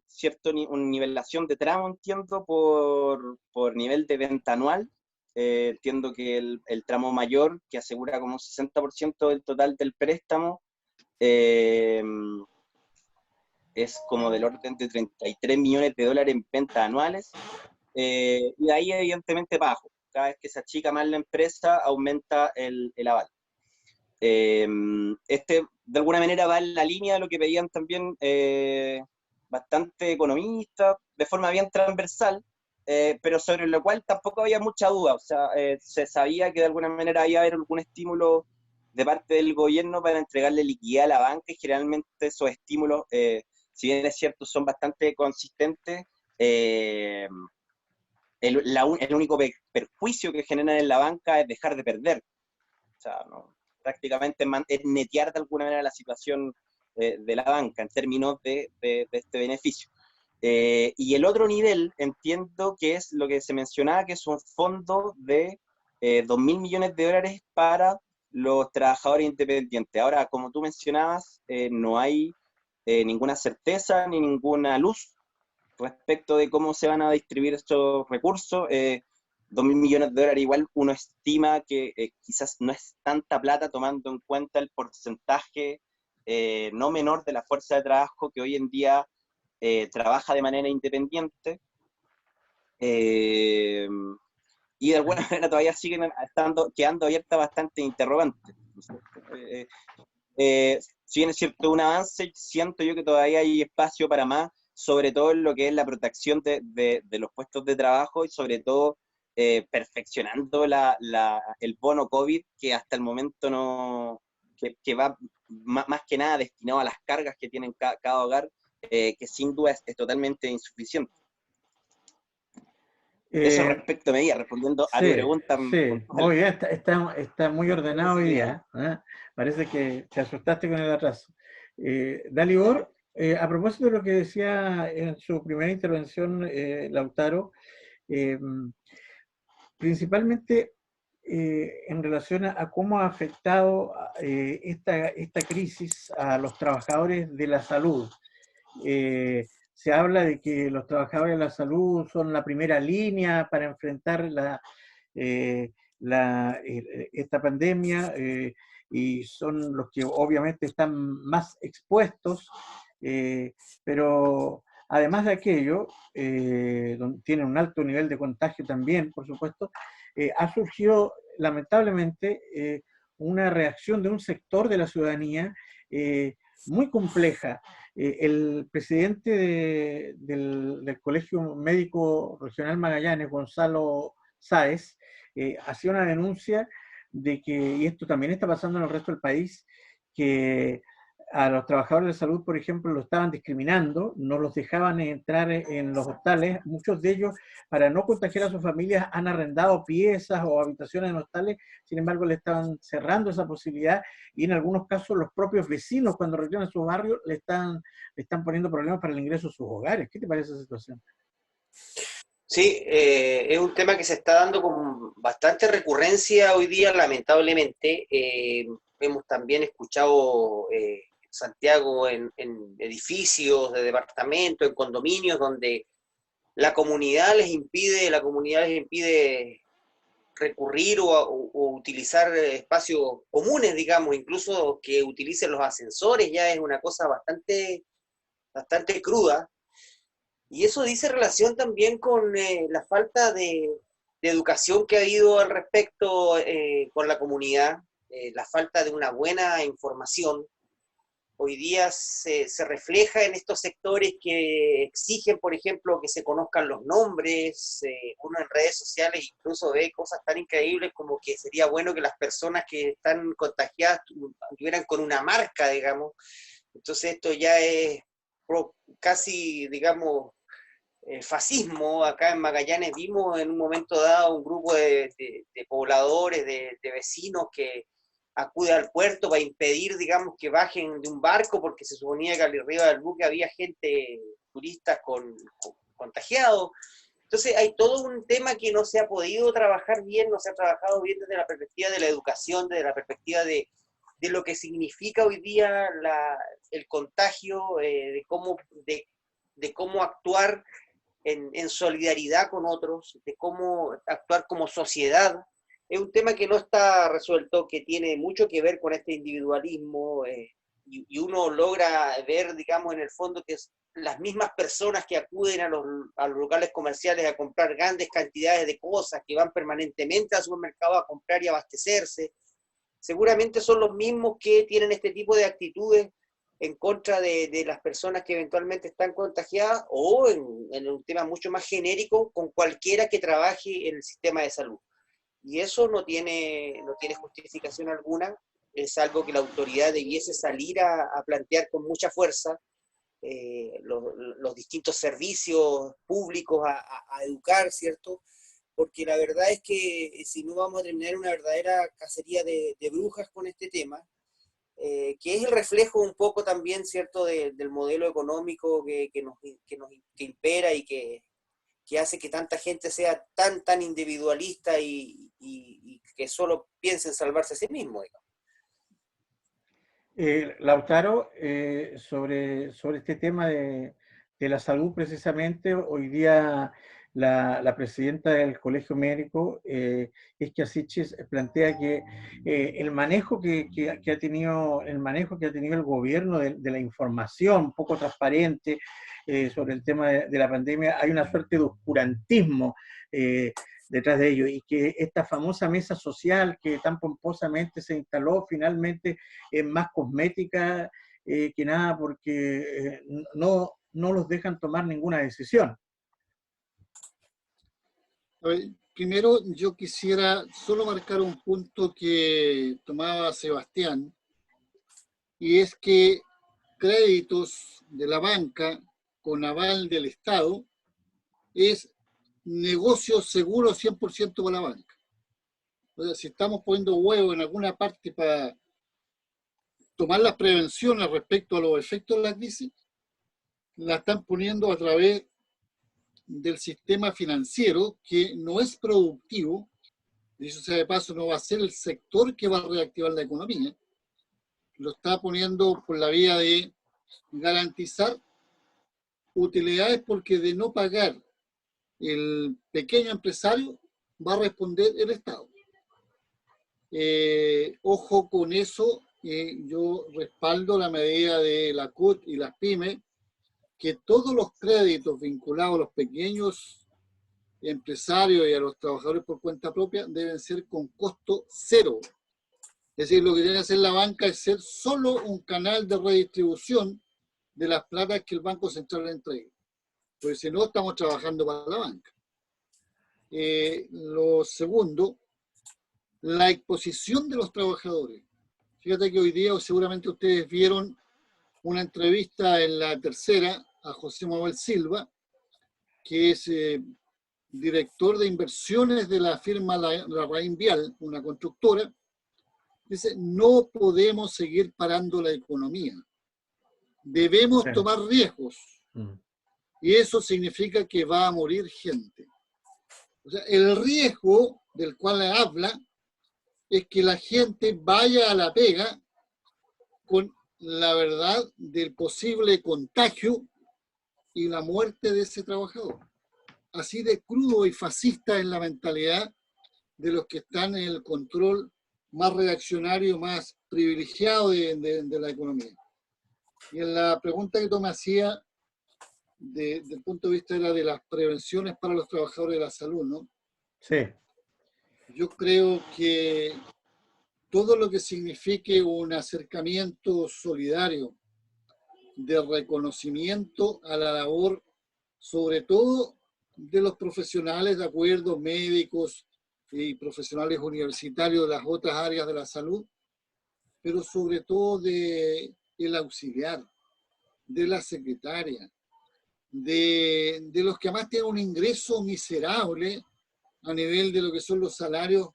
[SPEAKER 5] nivelación de tramo, entiendo, por nivel de venta anual. Entiendo que el tramo mayor, que asegura como un 60% del total del préstamo, es como del orden de $33 millones en ventas anuales, y de ahí evidentemente bajo, cada vez que se achica más la empresa, aumenta el aval. De alguna manera va en la línea de lo que pedían también bastante economistas, de forma bien transversal, pero sobre lo cual tampoco había mucha duda. O sea, se sabía que de alguna manera iba a haber algún estímulo de parte del gobierno para entregarle liquidez a la banca, y generalmente esos estímulos, si bien es cierto, son bastante consistentes, el único perjuicio que generan en la banca es dejar de perder. O sea, ¿no? Prácticamente es netear de alguna manera la situación de la banca en términos de este beneficio. Y el otro nivel, entiendo que es lo que se mencionaba, que es un fondo de 2.000 millones de dólares para los trabajadores independientes. Ahora, como tú mencionabas, no hay ninguna certeza ni ninguna luz respecto de cómo se van a distribuir estos recursos. 2.000 millones de dólares, igual uno estima que quizás no es tanta plata, tomando en cuenta el porcentaje no menor de la fuerza de trabajo que hoy en día trabaja de manera independiente, y de alguna manera todavía siguen quedando abiertas bastantes interrogantes. Si bien es cierto un avance, siento yo que todavía hay espacio para más, sobre todo en lo que es la protección de los puestos de trabajo, y sobre todo perfeccionando el bono COVID, que hasta el momento no, que va más que nada destinado a las cargas que tienen cada hogar, que sin duda es totalmente insuficiente. Eso respecto a medidas, respondiendo a tu pregunta.
[SPEAKER 1] Sí, muy bien, está muy ordenado hoy día, ¿eh? Parece que te asustaste con el atraso. Dalibor, a propósito de lo que decía en su primera intervención, Lautaro, principalmente en relación a cómo ha afectado esta crisis a los trabajadores de la salud. Se habla de que los trabajadores de la salud son la primera línea para enfrentar esta pandemia, y son los que obviamente están más expuestos, pero además de aquello, tienen un alto nivel de contagio también, por supuesto. Ha surgido lamentablemente una reacción de un sector de la ciudadanía muy compleja. El presidente del Colegio Médico Regional Magallanes, Gonzalo Sáez, hacía una denuncia de que, y esto también está pasando en el resto del país, que a los trabajadores de salud, por ejemplo, lo estaban discriminando, no los dejaban entrar en los hostales. Muchos de ellos, para no contagiar a sus familias, han arrendado piezas o habitaciones en hostales, sin embargo, le estaban cerrando esa posibilidad, y en algunos casos los propios vecinos, cuando regresan a sus barrios, le están poniendo problemas para el ingreso a sus hogares. ¿Qué te parece esa situación?
[SPEAKER 6] Sí, es un tema que se está dando con bastante recurrencia hoy día, lamentablemente. Hemos también escuchado Santiago en edificios de departamentos, en condominios, donde la comunidad les impide recurrir o utilizar espacios comunes, digamos, incluso que utilicen los ascensores. Ya es una cosa bastante cruda. Y eso dice relación también con la falta de educación que ha habido al respecto con la comunidad, la falta de una buena información. Hoy día se refleja en estos sectores que exigen, por ejemplo, que se conozcan los nombres. Uno en redes sociales incluso ve cosas tan increíbles como que sería bueno que las personas que están contagiadas estuvieran con una marca, digamos. Entonces esto ya es casi, digamos, fascismo. Acá en Magallanes vimos en un momento dado un grupo de pobladores, de vecinos que acude al puerto para impedir, digamos, que bajen de un barco, porque se suponía que arriba del buque había gente, turistas contagiados. Entonces hay todo un tema que no se ha podido trabajar bien, no se ha trabajado bien desde la perspectiva de la educación, desde la perspectiva de lo que significa hoy día el contagio, de cómo actuar en solidaridad con otros, de cómo actuar como sociedad. Es un tema que no está resuelto, que tiene mucho que ver con este individualismo, y uno logra ver, digamos, en el fondo que las mismas personas que acuden a los locales comerciales a comprar grandes cantidades de cosas, que van permanentemente al supermercado a comprar y abastecerse, seguramente son los mismos que tienen este tipo de actitudes en contra de las personas que eventualmente están contagiadas, o en un tema mucho más genérico, con cualquiera que trabaje en el sistema de salud. Y eso no tiene justificación alguna, es algo que la autoridad debiese salir a plantear con mucha fuerza, los distintos servicios públicos a educar, ¿cierto? Porque la verdad es que si no vamos a terminar una verdadera cacería de brujas con este tema, que es el reflejo un poco también, ¿cierto?, del modelo económico que impera y que hace que tanta gente sea tan individualista y que solo piense en salvarse a sí mismo, digamos.
[SPEAKER 1] Lautaro, sobre este tema de la salud, precisamente, hoy día la presidenta del Colegio Médico, Isquia Sichis, plantea que el manejo que ha tenido el gobierno de la información poco transparente sobre el tema de la pandemia, hay una suerte de oscurantismo detrás de ello, y que esta famosa mesa social que tan pomposamente se instaló finalmente es más cosmética que nada, porque no los dejan tomar ninguna decisión.
[SPEAKER 4] A ver, primero yo quisiera solo marcar un punto que tomaba Sebastián, y es que créditos de la banca con aval del Estado es negocio seguro 100% para la banca. O sea, si estamos poniendo huevo en alguna parte para tomar las prevenciones respecto a los efectos de la crisis, la están poniendo a través del sistema financiero, que no es productivo, dicho sea de paso, no va a ser el sector que va a reactivar la economía, lo está poniendo por la vía de garantizar utilidades, porque de no pagar el pequeño empresario va a responder el Estado. Ojo con eso, yo respaldo la medida de la CUT y las pymes, que todos los créditos vinculados a los pequeños empresarios y a los trabajadores por cuenta propia deben ser con costo cero. Es decir, lo que tiene que hacer la banca es ser solo un canal de redistribución de las platas que el Banco Central le entregue. Pues si no, estamos trabajando para la banca. Lo segundo, la exposición de los trabajadores. Fíjate que hoy día, o seguramente ustedes vieron una entrevista en La Tercera a José Manuel Silva, que es director de inversiones de la firma Larraín Vial, una constructora. Dice: no podemos seguir parando la economía. Debemos tomar riesgos. Y eso significa que va a morir gente. O sea, el riesgo del cual habla es que la gente vaya a la pega con la verdad del posible contagio y la muerte de ese trabajador. Así de crudo y fascista es la mentalidad de los que están en el control más reaccionario, más privilegiado de la economía. Y en la pregunta que tú me hacías, desde el punto de vista era de las prevenciones para los trabajadores de la salud, ¿no?
[SPEAKER 1] Sí.
[SPEAKER 4] Yo creo que todo lo que signifique un acercamiento solidario, de reconocimiento a la labor, sobre todo de los profesionales, de acuerdo, médicos y profesionales universitarios de las otras áreas de la salud, pero sobre todo de el auxiliar, de la secretaria, de los que además tienen un ingreso miserable a nivel de lo que son los salarios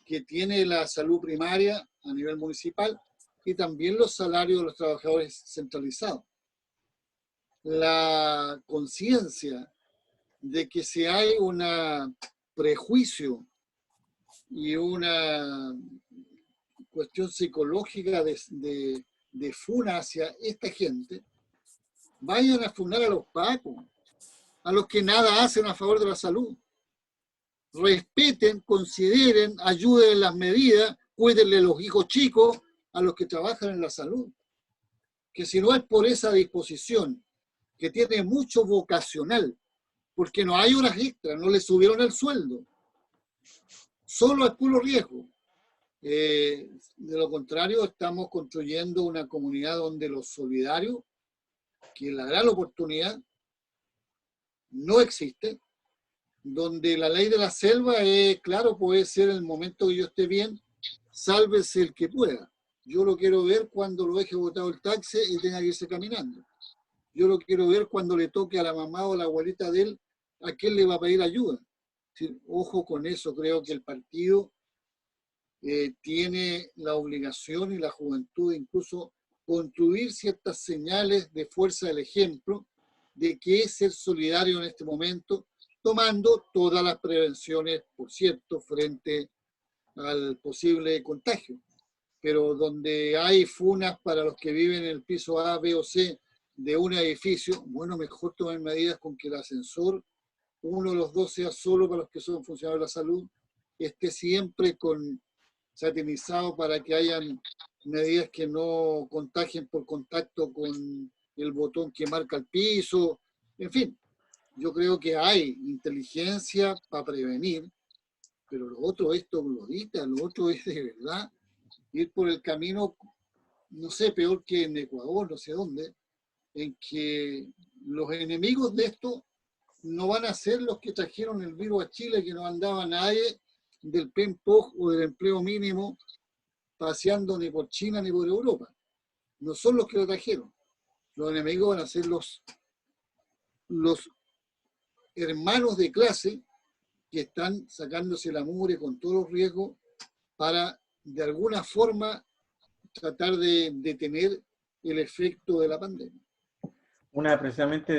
[SPEAKER 4] que tiene la salud primaria a nivel municipal, y también los salarios de los trabajadores centralizados. La conciencia de que si hay un prejuicio y una cuestión psicológica de funa hacia esta gente, vayan a funar a los pacos, a los que nada hacen a favor de la salud. Respeten, consideren, ayuden en las medidas, cuídenle los hijos chicos a los que trabajan en la salud. Que si no es por esa disposición que tiene mucho vocacional, porque no hay horas extras, no le subieron el sueldo, solo es puro riesgo. De lo contrario, estamos construyendo una comunidad donde los solidarios, que es la gran oportunidad, no existe, donde la ley de la selva es, claro, puede ser el momento que yo esté bien, sálvese el que pueda. Yo lo quiero ver cuando lo deje botado el taxi y tenga que irse caminando. Yo lo quiero ver cuando le toque a la mamá o a la abuelita de él, a quién le va a pedir ayuda. Sí, ojo con eso, creo que el partido tiene la obligación y la juventud de incluso construir ciertas señales de fuerza del ejemplo de qué es ser solidario en este momento, tomando todas las prevenciones, por cierto, frente al posible contagio. Pero donde hay funas para los que viven en el piso A, B o C de un edificio, bueno, mejor tomen medidas con que el ascensor, uno de los dos, sea solo para los que son funcionarios de la salud, esté siempre satinizado para que hayan medidas que no contagien por contacto con el botón que marca el piso. En fin, yo creo que hay inteligencia para prevenir, pero lo otro es troglodita, lo otro es de verdad ir por el camino, no sé, peor que en Ecuador, no sé dónde, en que los enemigos de esto no van a ser los que trajeron el virus a Chile, que no andaba nadie del PEMPOG o del empleo mínimo paseando ni por China ni por Europa. No son los que lo trajeron. Los enemigos van a ser los hermanos de clase que están sacándose la mugre con todos los riesgos para, de alguna forma, tratar de detener el efecto de la pandemia.
[SPEAKER 1] Una precisamente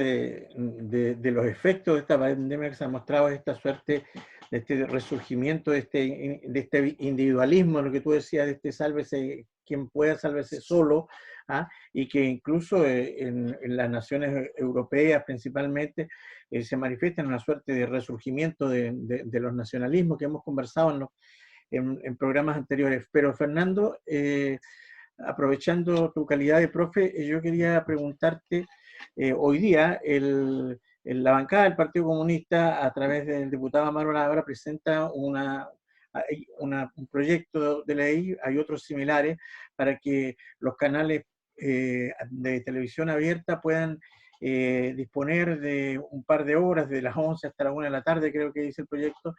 [SPEAKER 1] de los efectos de esta pandemia que se ha mostrado es esta suerte de este resurgimiento, de este individualismo, lo que tú decías, de este sálvese quien pueda, sálvese solo, ¿ah? Y que incluso en las naciones europeas principalmente se manifiesta en una suerte de resurgimiento de los nacionalismos que hemos conversado en programas anteriores. Pero Fernando, aprovechando tu calidad de profe, yo quería preguntarte, hoy día la bancada del Partido Comunista, a través del diputado Amaro Labra, presenta un proyecto de ley, hay otros similares, para que los canales de televisión abierta puedan disponer de un par de horas, de las 11 hasta la 1 de la tarde, creo que dice el proyecto,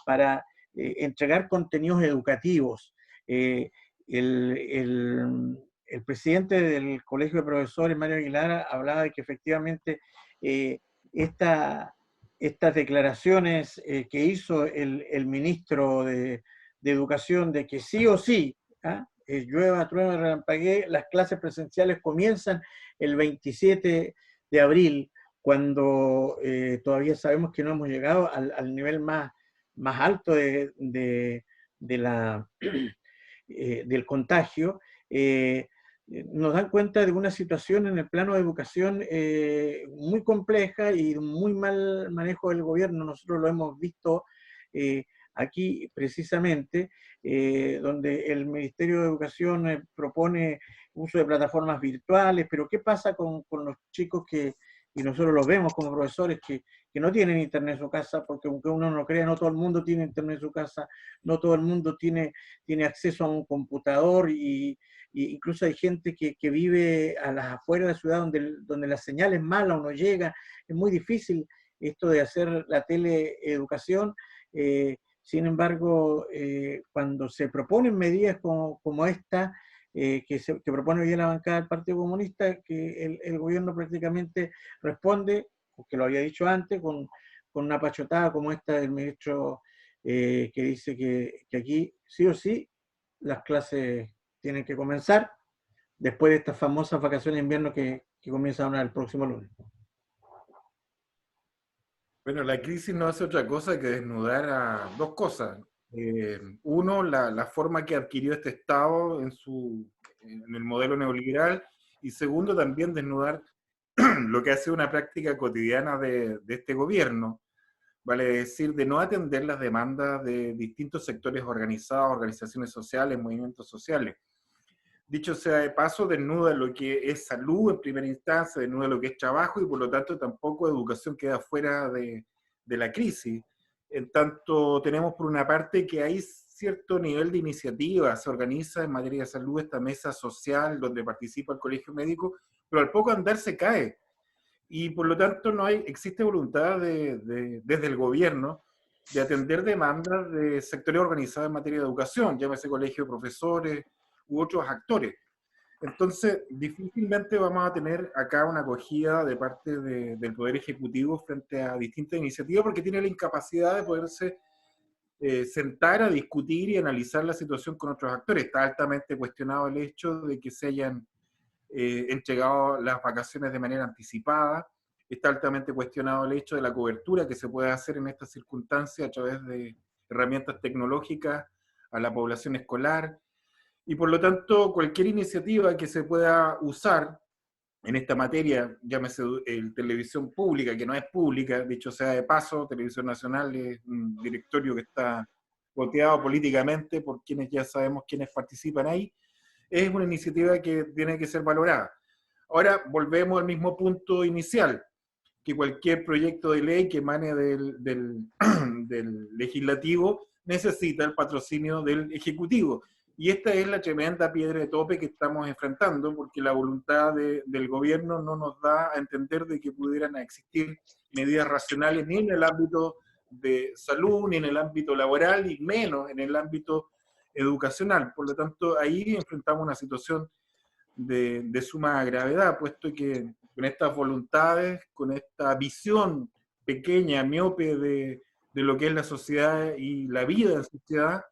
[SPEAKER 1] para entregar contenidos educativos. El presidente del Colegio de Profesores, Mario Aguilar, hablaba de que efectivamente estas declaraciones que hizo el ministro de Educación de que sí o sí, llueva, trueno, relampaguee, las clases presenciales comienzan el 27 de abril, cuando todavía sabemos que no hemos llegado al nivel más alto del contagio. Nos dan cuenta de una situación en el plano de educación muy compleja y muy mal manejo del gobierno. Nosotros lo hemos visto aquí precisamente, donde el Ministerio de Educación propone uso de plataformas virtuales, pero ¿qué pasa con los chicos y nosotros los vemos como profesores que no tienen internet en su casa? Porque aunque uno no crea, no todo el mundo tiene internet en su casa, no todo el mundo tiene acceso a un computador, y incluso hay gente que vive a las afueras de la ciudad donde la señal es mala o no llega. Es muy difícil esto de hacer la teleeducación. Sin embargo, cuando se proponen medidas como esta, que propone hoy día la bancada del Partido Comunista, que el gobierno prácticamente responde, porque lo había dicho antes, con una pachotada como esta del ministro que dice que aquí sí o sí las clases tienen que comenzar después de estas famosas vacaciones de invierno que comienzan ahora el próximo lunes.
[SPEAKER 3] Bueno, la crisis no hace otra cosa que desnudar a dos cosas. Uno, la forma que adquirió este Estado en el modelo neoliberal, y segundo, también desnudar lo que hace una práctica cotidiana de este gobierno, vale decir, de no atender las demandas de distintos sectores organizados, organizaciones sociales, movimientos sociales. dicho sea de paso, desnuda lo que es salud en primera instancia, desnuda lo que es trabajo y por lo tanto tampoco educación queda fuera de la crisis. En tanto, tenemos por una parte que hay cierto nivel de iniciativa, se organiza en materia de salud esta mesa social donde participa el Colegio Médico, pero al poco andar se cae. Y por lo tanto no existe voluntad desde el gobierno de atender demandas de sectores organizados en materia de educación, llámese colegio de profesores u otros actores. Entonces, difícilmente vamos a tener acá una acogida de parte del Poder Ejecutivo frente a distintas iniciativas porque tiene la incapacidad de poderse sentar a discutir y analizar la situación con otros actores. Está altamente cuestionado el hecho de que se hayan entregado las vacaciones de manera anticipada. Está altamente cuestionado el hecho de la cobertura que se puede hacer en estas circunstancias a través de herramientas tecnológicas a la población escolar. Y por lo tanto, cualquier iniciativa que se pueda usar en esta materia, llámese televisión pública, que no es pública, dicho sea de paso, Televisión Nacional es un directorio que está boteado políticamente por quienes ya sabemos quiénes participan ahí, es una iniciativa que tiene que ser valorada. Ahora volvemos al mismo punto inicial, que cualquier proyecto de ley que emane del legislativo necesita el patrocinio del ejecutivo. Y esta es la tremenda piedra de tope que estamos enfrentando, porque la voluntad del gobierno no nos da a entender de que pudieran existir medidas racionales ni en el ámbito de salud, ni en el ámbito laboral, y menos en el ámbito educacional. Por lo tanto, ahí enfrentamos una situación de suma gravedad, puesto que con estas voluntades, con esta visión pequeña, miope de lo que es la sociedad y la vida en sociedad,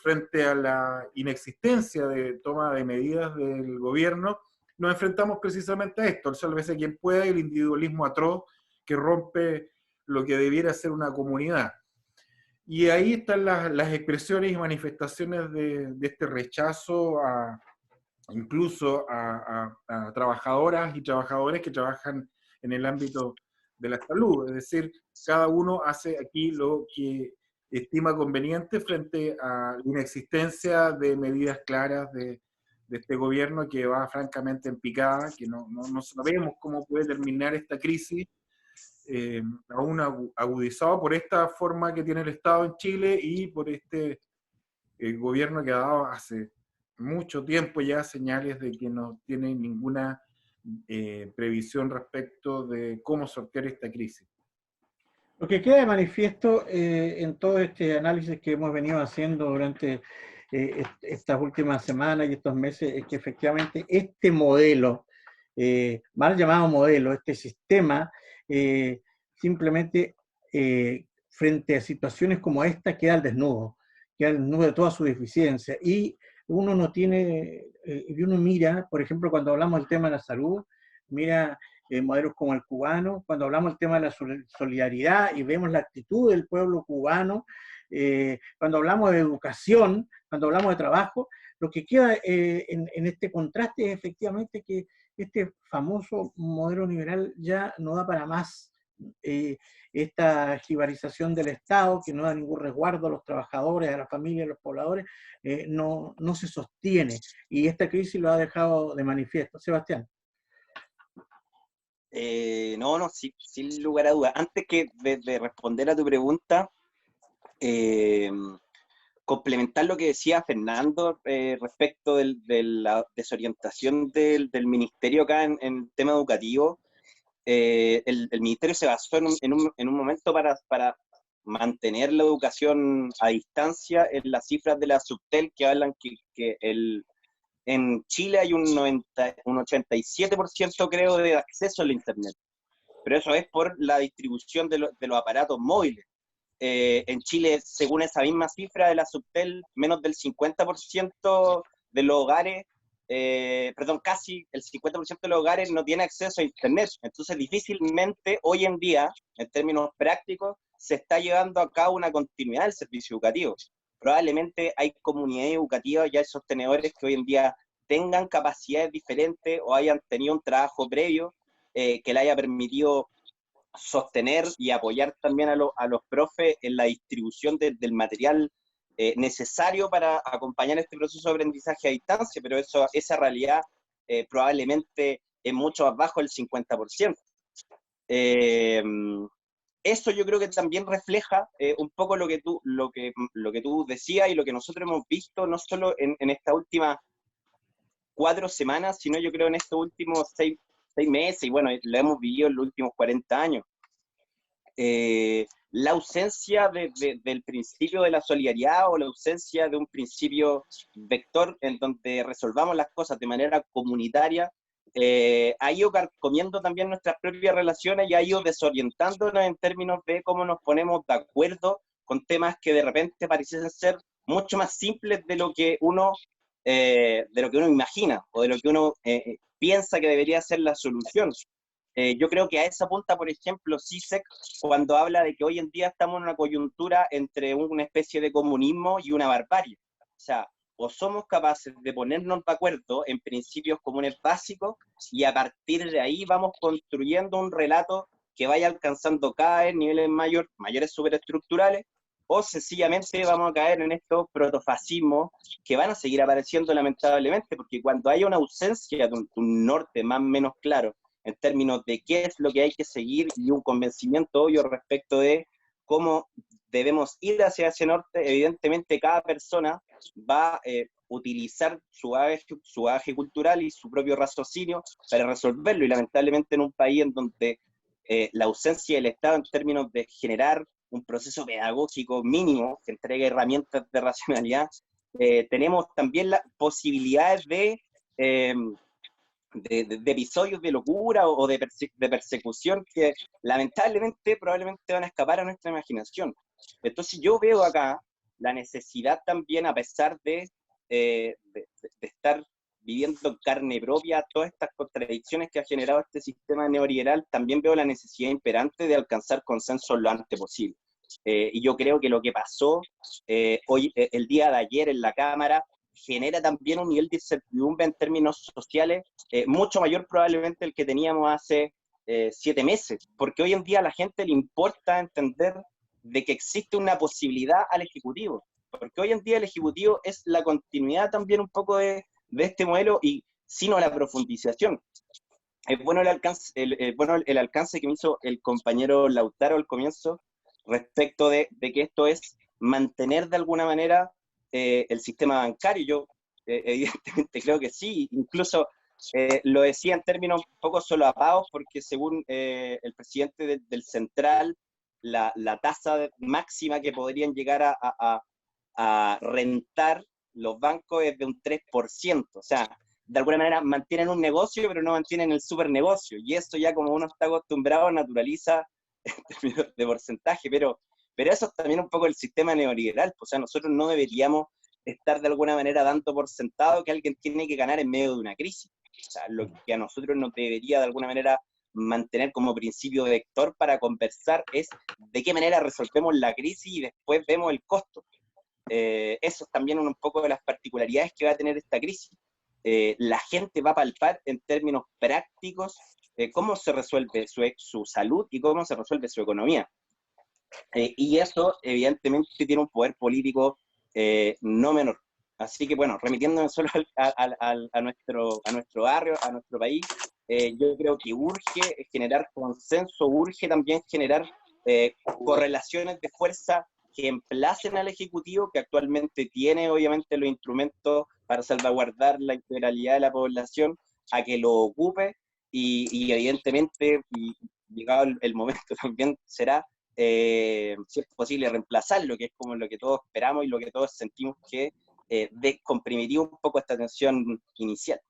[SPEAKER 3] frente a la inexistencia de toma de medidas del gobierno, nos enfrentamos precisamente a esto, al sálvese quien pueda, el individualismo atroz que rompe lo que debiera ser una comunidad. Y ahí están las expresiones y manifestaciones de este rechazo incluso a trabajadoras y trabajadores que trabajan en el ámbito de la salud. Es decir, cada uno hace aquí lo que estima conveniente frente a la inexistencia de medidas claras de este gobierno que va francamente en picada, que no sabemos cómo puede terminar esta crisis, aún agudizado por esta forma que tiene el Estado en Chile y por este gobierno que ha dado hace mucho tiempo ya señales de que no tiene ninguna previsión respecto de cómo sortear esta crisis.
[SPEAKER 1] Lo que queda de manifiesto en todo este análisis que hemos venido haciendo durante estas últimas semanas y estos meses es que efectivamente este modelo, mal llamado modelo, este sistema, simplemente frente a situaciones como esta queda al desnudo de toda su deficiencia. Y uno no tiene, y uno mira, por ejemplo, cuando hablamos del tema de la salud, mira modelos como el cubano, cuando hablamos del tema de la solidaridad y vemos la actitud del pueblo cubano, cuando hablamos de educación, cuando hablamos de trabajo, lo que queda en este contraste es efectivamente que este famoso modelo liberal ya no da para más. Esta jibarización del Estado, que no da ningún resguardo a los trabajadores, a las familias, a los pobladores, no se sostiene. Y esta crisis lo ha dejado de manifiesto. Sebastián.
[SPEAKER 5] Sin lugar a dudas. Antes que de responder a tu pregunta, complementar lo que decía Fernando respecto de la desorientación del ministerio acá en el tema educativo. El ministerio se basó en un momento para mantener la educación a distancia en las cifras de la Subtel que hablan que en Chile hay un 87% creo de acceso al internet, pero eso es por la distribución de los aparatos móviles. En Chile, según esa misma cifra de la Subtel, menos del 50% de los hogares, casi el 50% de los hogares no tiene acceso a internet. Entonces difícilmente hoy en día, en términos prácticos, se está llevando a cabo una continuidad del servicio educativo. Probablemente hay comunidades educativas y hay sostenedores que hoy en día tengan capacidades diferentes o hayan tenido un trabajo previo que le haya permitido sostener y apoyar también a los profes en la distribución del material necesario para acompañar este proceso de aprendizaje a distancia, pero esa realidad probablemente es mucho más bajo del 50%. Eso yo creo que también refleja un poco lo que tú decías y lo que nosotros hemos visto, no solo en estas últimas 4 semanas, sino yo creo en estos últimos 6 meses, y bueno, lo hemos vivido en los últimos 40 años. La ausencia del principio de la solidaridad o la ausencia de un principio vector en donde resolvamos las cosas de manera comunitaria, ha ido comiendo también nuestras propias relaciones y ha ido desorientándonos en términos de cómo nos ponemos de acuerdo con temas que de repente pareciesen ser mucho más simples de lo que uno imagina o de lo que uno piensa que debería ser la solución. Yo creo que a esa punta, por ejemplo, Zizek, cuando habla de que hoy en día estamos en una coyuntura entre una especie de comunismo y una barbarie. O sea, o somos capaces de ponernos de acuerdo en principios comunes básicos y a partir de ahí vamos construyendo un relato que vaya alcanzando cada vez niveles mayores superestructurales, o sencillamente vamos a caer en estos protofascismos que van a seguir apareciendo lamentablemente, porque cuando hay una ausencia de un norte más o menos claro en términos de qué es lo que hay que seguir y un convencimiento obvio respecto de cómo debemos ir hacia ese norte, evidentemente cada persona va a utilizar su bagaje cultural y su propio raciocinio para resolverlo, y lamentablemente en un país en donde la ausencia del Estado en términos de generar un proceso pedagógico mínimo que entregue herramientas de racionalidad, tenemos también las posibilidades de episodios de locura o de persecución que lamentablemente probablemente van a escapar a nuestra imaginación. Entonces yo veo acá la necesidad también, a pesar de estar viviendo en carne propia todas estas contradicciones que ha generado este sistema neoliberal, también veo la necesidad imperante de alcanzar consenso lo antes posible. Y yo creo que lo que pasó hoy, el día de ayer en la Cámara, genera también un nivel de incertidumbre en términos sociales mucho mayor probablemente el que teníamos hace 7 meses, porque hoy en día a la gente le importa entender de que existe una posibilidad al Ejecutivo, porque hoy en día el Ejecutivo es la continuidad también un poco de este modelo y sino la profundización. Es bueno el alcance que me hizo el compañero Lautaro al comienzo respecto de que esto es mantener de alguna manera el sistema bancario. Yo evidentemente creo que sí, incluso lo decía en términos un poco solapados, porque según el presidente del Central, la tasa máxima que podrían llegar a rentar los bancos es de un 3%, o sea, de alguna manera mantienen un negocio, pero no mantienen el super negocio, y esto ya como uno está acostumbrado naturaliza en términos de porcentaje, pero eso es también un poco el sistema neoliberal, o sea, nosotros no deberíamos estar de alguna manera dando por sentado que alguien tiene que ganar en medio de una crisis. O sea, lo que a nosotros nos debería de alguna manera mantener como principio vector para conversar es de qué manera resolvemos la crisis y después vemos el costo. Eso es también un poco de las particularidades que va a tener esta crisis. La gente va a palpar en términos prácticos cómo se resuelve su salud y cómo se resuelve su economía. Y eso evidentemente tiene un poder político no menor. Así que bueno, remitiéndome solo a nuestro barrio, a nuestro país, yo creo que urge generar consenso, urge también generar correlaciones de fuerza que emplacen al Ejecutivo, que actualmente tiene obviamente los instrumentos para salvaguardar la integralidad de la población, a que lo ocupe y evidentemente, y llegado el momento también será, si es posible, reemplazarlo, que es como lo que todos esperamos y lo que todos sentimos que descomprimiría un poco esta tensión inicial.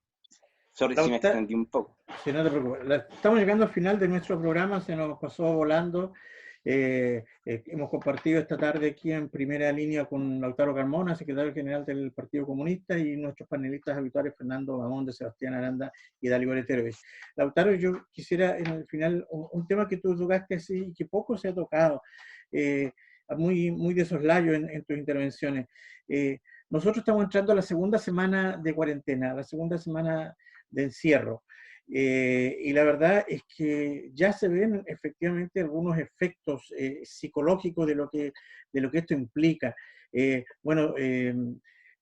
[SPEAKER 5] Sorry si me extendí un poco.
[SPEAKER 1] Sí, no te preocupes. Estamos llegando al final de nuestro programa, se nos pasó volando. Hemos compartido esta tarde aquí en primera línea con Lautaro Carmona, secretario general del Partido Comunista, y nuestros panelistas habituales, Fernando Bamonde, Sebastián Aranda y Dalibor Eterovich. Lautaro, yo quisiera en el final un tema que tú tocaste así y que poco se ha tocado, muy de soslayo en tus intervenciones. Nosotros estamos entrando a la segunda semana de cuarentena, la segunda semana de encierro. Y la verdad es que ya se ven efectivamente algunos efectos psicológicos de lo que esto implica. Bueno,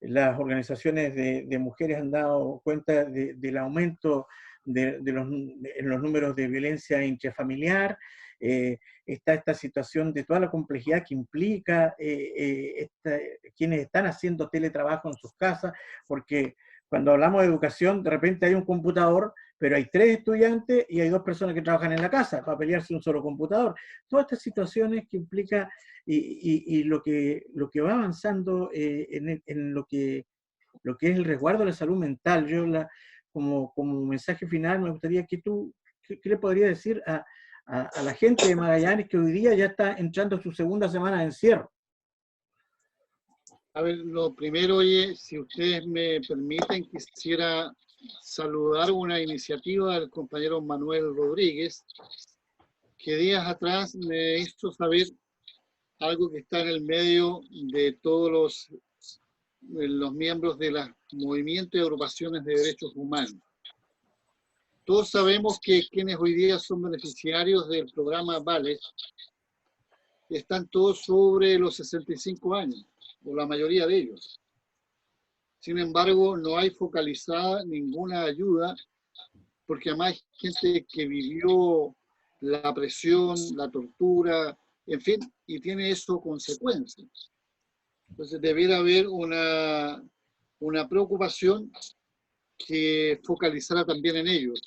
[SPEAKER 1] las organizaciones de mujeres han dado cuenta del aumento en los números de violencia intrafamiliar. Está esta situación de toda la complejidad que implica quienes están haciendo teletrabajo en sus casas, porque cuando hablamos de educación, de repente hay un computador, pero hay 3 estudiantes y hay 2 personas que trabajan en la casa para pelearse un solo computador. Todas estas situaciones que implica y lo que va avanzando en lo que es el resguardo de la salud mental. Yo como mensaje final me gustaría que tú, ¿qué le podrías decir a la gente de Magallanes que hoy día ya está entrando en su segunda semana de encierro?
[SPEAKER 4] A ver, lo primero, oye, si ustedes me permiten, quisiera saludar una iniciativa del compañero Manuel Rodríguez, que días atrás me hizo saber algo que está en el medio de todos los miembros de los movimientos y agrupaciones de derechos humanos. Todos sabemos que quienes hoy día son beneficiarios del programa VALES están todos sobre los 65 años, o la mayoría de ellos. Sin embargo, no hay focalizada ninguna ayuda, porque además hay gente que vivió la presión, la tortura, en fin, y tiene eso consecuencias. Entonces, debiera haber una preocupación que focalizara también en ellos.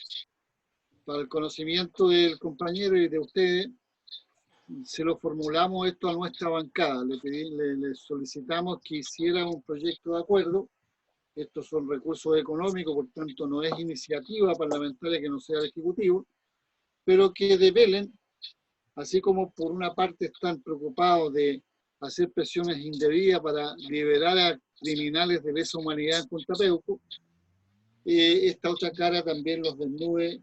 [SPEAKER 4] Para el conocimiento del compañero y de ustedes, se lo formulamos esto a nuestra bancada. Le solicitamos que hiciera un proyecto de acuerdo. Estos son recursos económicos, por tanto no es iniciativa parlamentaria que no sea el Ejecutivo, pero que develen, así como por una parte están preocupados de hacer presiones indebidas para liberar a criminales de lesa humanidad en Punta Peuco, esta otra cara también los desnude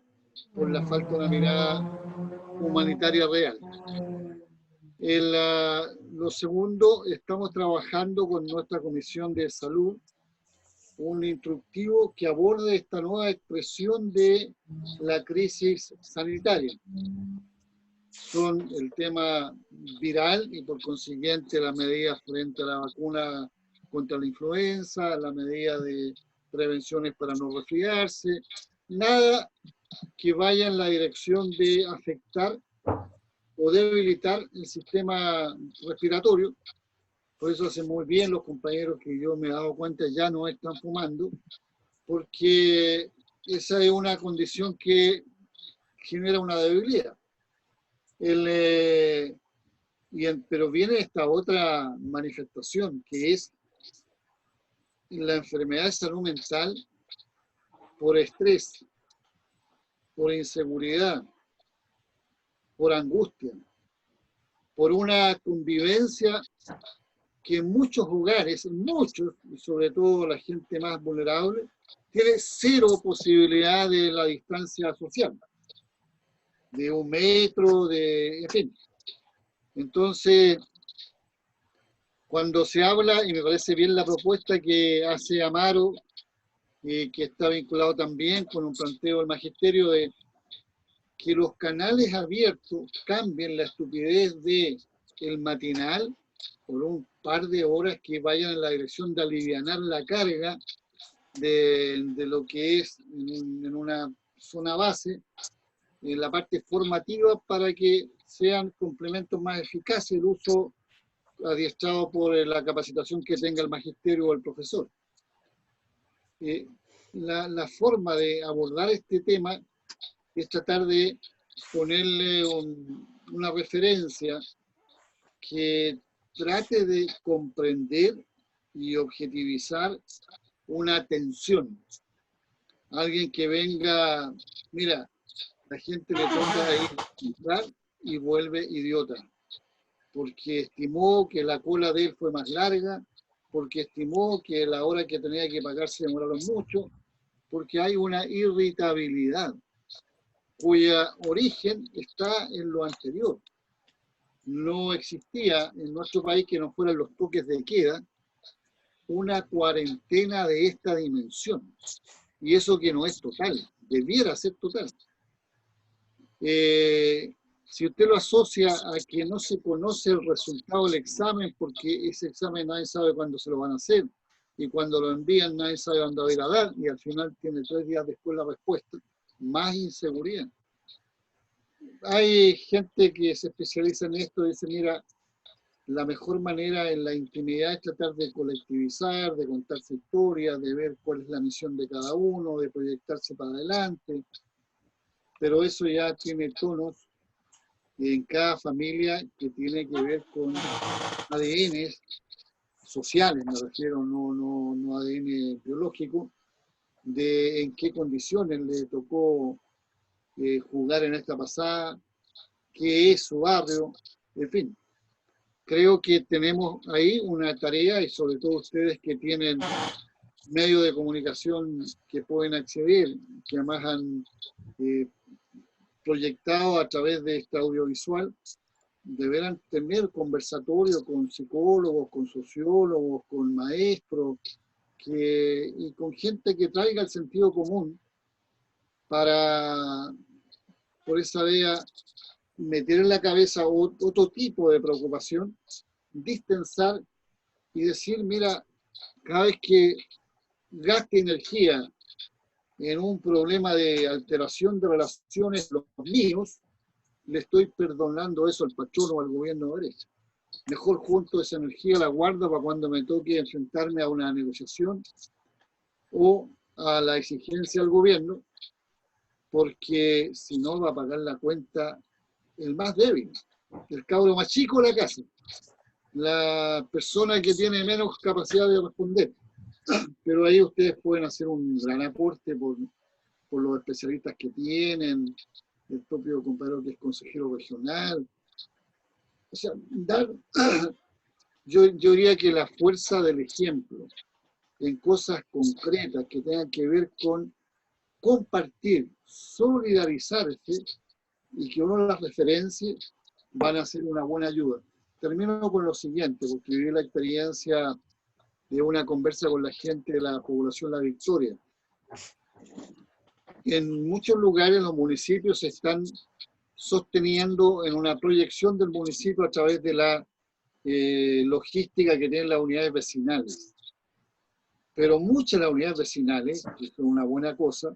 [SPEAKER 4] por la falta de una mirada humanitaria real. Lo segundo, estamos trabajando con nuestra Comisión de Salud un instructivo que aborde esta nueva expresión de la crisis sanitaria. Son el tema viral y por consiguiente las medidas frente a la vacuna contra la influenza, la medida de prevenciones para no resfriarse, nada que vaya en la dirección de afectar o debilitar el sistema respiratorio. Por eso hacen muy bien los compañeros que yo me he dado cuenta ya no están fumando, porque esa es una condición que genera una debilidad. Pero viene esta otra manifestación, que es la enfermedad de salud mental por estrés, por inseguridad, por angustia, por una convivencia que en muchos hogares, muchos, y sobre todo la gente más vulnerable, tiene cero posibilidad de la distancia social, de 1 metro, en fin. Entonces, cuando se habla, y me parece bien la propuesta que hace Amaro, que está vinculado también con un planteo del magisterio de que los canales abiertos cambien la estupidez del matinal por un par de horas que vayan en la dirección de alivianar la carga de lo que es en una zona base, en la parte formativa, para que sean complementos más eficaces el uso adiestrado por la capacitación que tenga el magisterio o el profesor. La forma de abordar este tema es tratar de ponerle una referencia que trate de comprender y objetivizar una tensión. Alguien que venga, mira, la gente le toca entrar y vuelve idiota, porque estimó que la cola de él fue más larga, porque estimó que la hora que tenía que pagar se demoraron mucho, porque hay una irritabilidad cuya origen está en lo anterior. No existía en nuestro país, que no fueran los toques de queda, una cuarentena de esta dimensión. Y eso que no es total, debiera ser total. Si usted lo asocia a que no se conoce el resultado del examen, porque ese examen nadie sabe cuándo se lo van a hacer, y cuando lo envían nadie sabe dónde va a ir a dar, y al final tiene 3 días después la respuesta, más inseguridad. Hay gente que se especializa en esto y dice, mira, la mejor manera en la intimidad es tratar de colectivizar, de contarse historias, de ver cuál es la misión de cada uno, de proyectarse para adelante, pero eso ya tiene tonos en cada familia que tiene que ver con ADN sociales, me refiero, no ADN biológico, de en qué condiciones le tocó jugar en esta pasada, qué es su barrio, en fin. Creo que tenemos ahí una tarea, y sobre todo ustedes que tienen medios de comunicación que pueden acceder, que además han proyectado a través de este audiovisual, deberán tener conversatorio con psicólogos, con sociólogos, con maestros, y con gente que traiga el sentido común para, por esa vía, meter en la cabeza otro tipo de preocupación, distensar y decir, mira, cada vez que gaste energía en un problema de alteración de relaciones, los míos, le estoy perdonando eso al patrón o al gobierno de derecha. Mejor junto esa energía, la guardo para cuando me toque enfrentarme a una negociación o a la exigencia del gobierno, porque si no va a pagar la cuenta el más débil, el cabro más chico de la casa, la persona que tiene menos capacidad de responder. Pero ahí ustedes pueden hacer un gran aporte por los especialistas que tienen, el propio compañero que es consejero regional. O sea, yo diría que la fuerza del ejemplo en cosas concretas que tengan que ver con compartir, solidarizarse y que uno las referencie, van a ser una buena ayuda. Termino con lo siguiente, porque viví la experiencia de una conversa con la gente de la población La Victoria. En muchos lugares los municipios se están sosteniendo en una proyección del municipio a través de la logística que tienen las unidades vecinales. Pero muchas de las unidades vecinales, que es una buena cosa,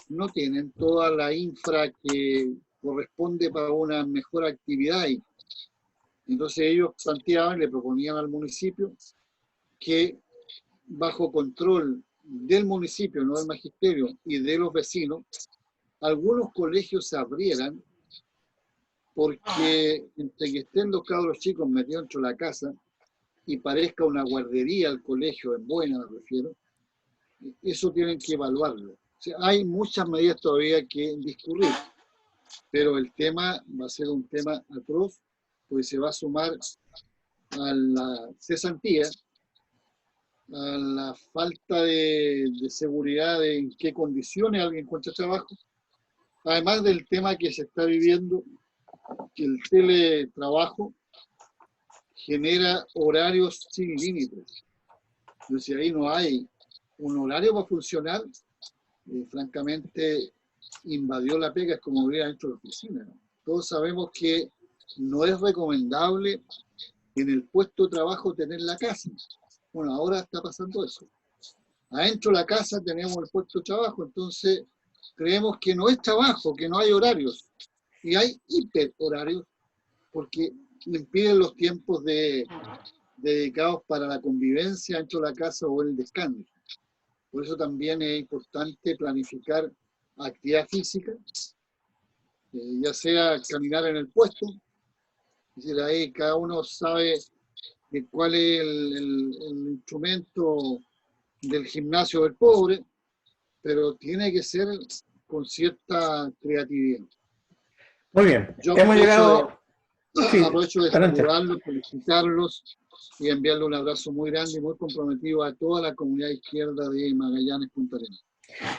[SPEAKER 4] no tienen toda la infra que corresponde para una mejor actividad ahí. Entonces ellos planteaban, le proponían al municipio que bajo control del municipio, no del magisterio, y de los vecinos, algunos colegios se abrieran, porque entre que estén los cabros chicos metidos dentro de la casa y parezca una guardería el colegio, en buena me refiero, eso tienen que evaluarlo. O sea, hay muchas medidas todavía que discurrir, pero el tema va a ser un tema atroz, porque se va a sumar a la cesantía, a la falta de seguridad de en qué condiciones alguien encuentra trabajo, además del tema que se está viviendo, que el teletrabajo genera horarios sin límites. Entonces ahí no hay un horario para funcionar, francamente invadió la pega, es como vivir dentro de la oficina, ¿no? Todos sabemos que no es recomendable en el puesto de trabajo tener la casa. Bueno, ahora está pasando eso. Adentro de la casa tenemos el puesto de trabajo, entonces creemos que no es trabajo, que no hay horarios. Y hay hiperhorarios porque impiden los tiempos dedicados para la convivencia dentro de la casa o el descanso. Por eso también es importante planificar actividad física, ya sea caminar en el puesto, es decir, ahí cada uno sabe cuál es el instrumento del gimnasio del pobre, pero tiene que ser con cierta creatividad.
[SPEAKER 1] Muy bien,
[SPEAKER 4] Yo
[SPEAKER 1] hemos llegado...
[SPEAKER 4] aprovecho de saludarlos, felicitarlos y enviarle un abrazo muy grande y muy comprometido a toda la comunidad izquierda de Magallanes, Punta Arenas.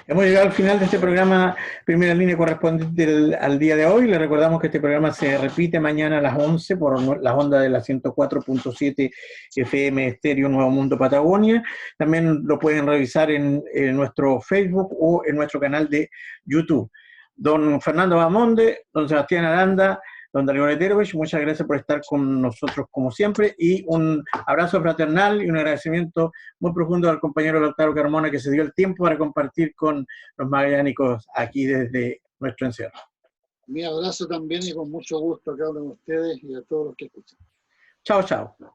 [SPEAKER 1] Hemos llegado al final de este programa Primera Línea correspondiente al día de hoy. Les recordamos que este programa se repite mañana a las 11 por las ondas de la 104.7 FM Estéreo Nuevo Mundo Patagonia. También lo pueden revisar en nuestro Facebook o en nuestro canal de YouTube. Don Fernando Bamonde, don Sebastián Aranda, Don Darío Leterovich, muchas gracias por estar con nosotros como siempre, y un abrazo fraternal y un agradecimiento muy profundo al compañero Lautaro Carmona, que se dio el tiempo para compartir con los magallánicos aquí desde nuestro encierro.
[SPEAKER 4] Mi abrazo también y con mucho gusto a cada uno de ustedes y a todos los que escuchan.
[SPEAKER 1] Chao, chao.
[SPEAKER 6] Chao,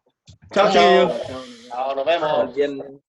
[SPEAKER 1] Chao,
[SPEAKER 6] chao.
[SPEAKER 1] chiquillos.
[SPEAKER 6] Chao, nos vemos.
[SPEAKER 5] Bien.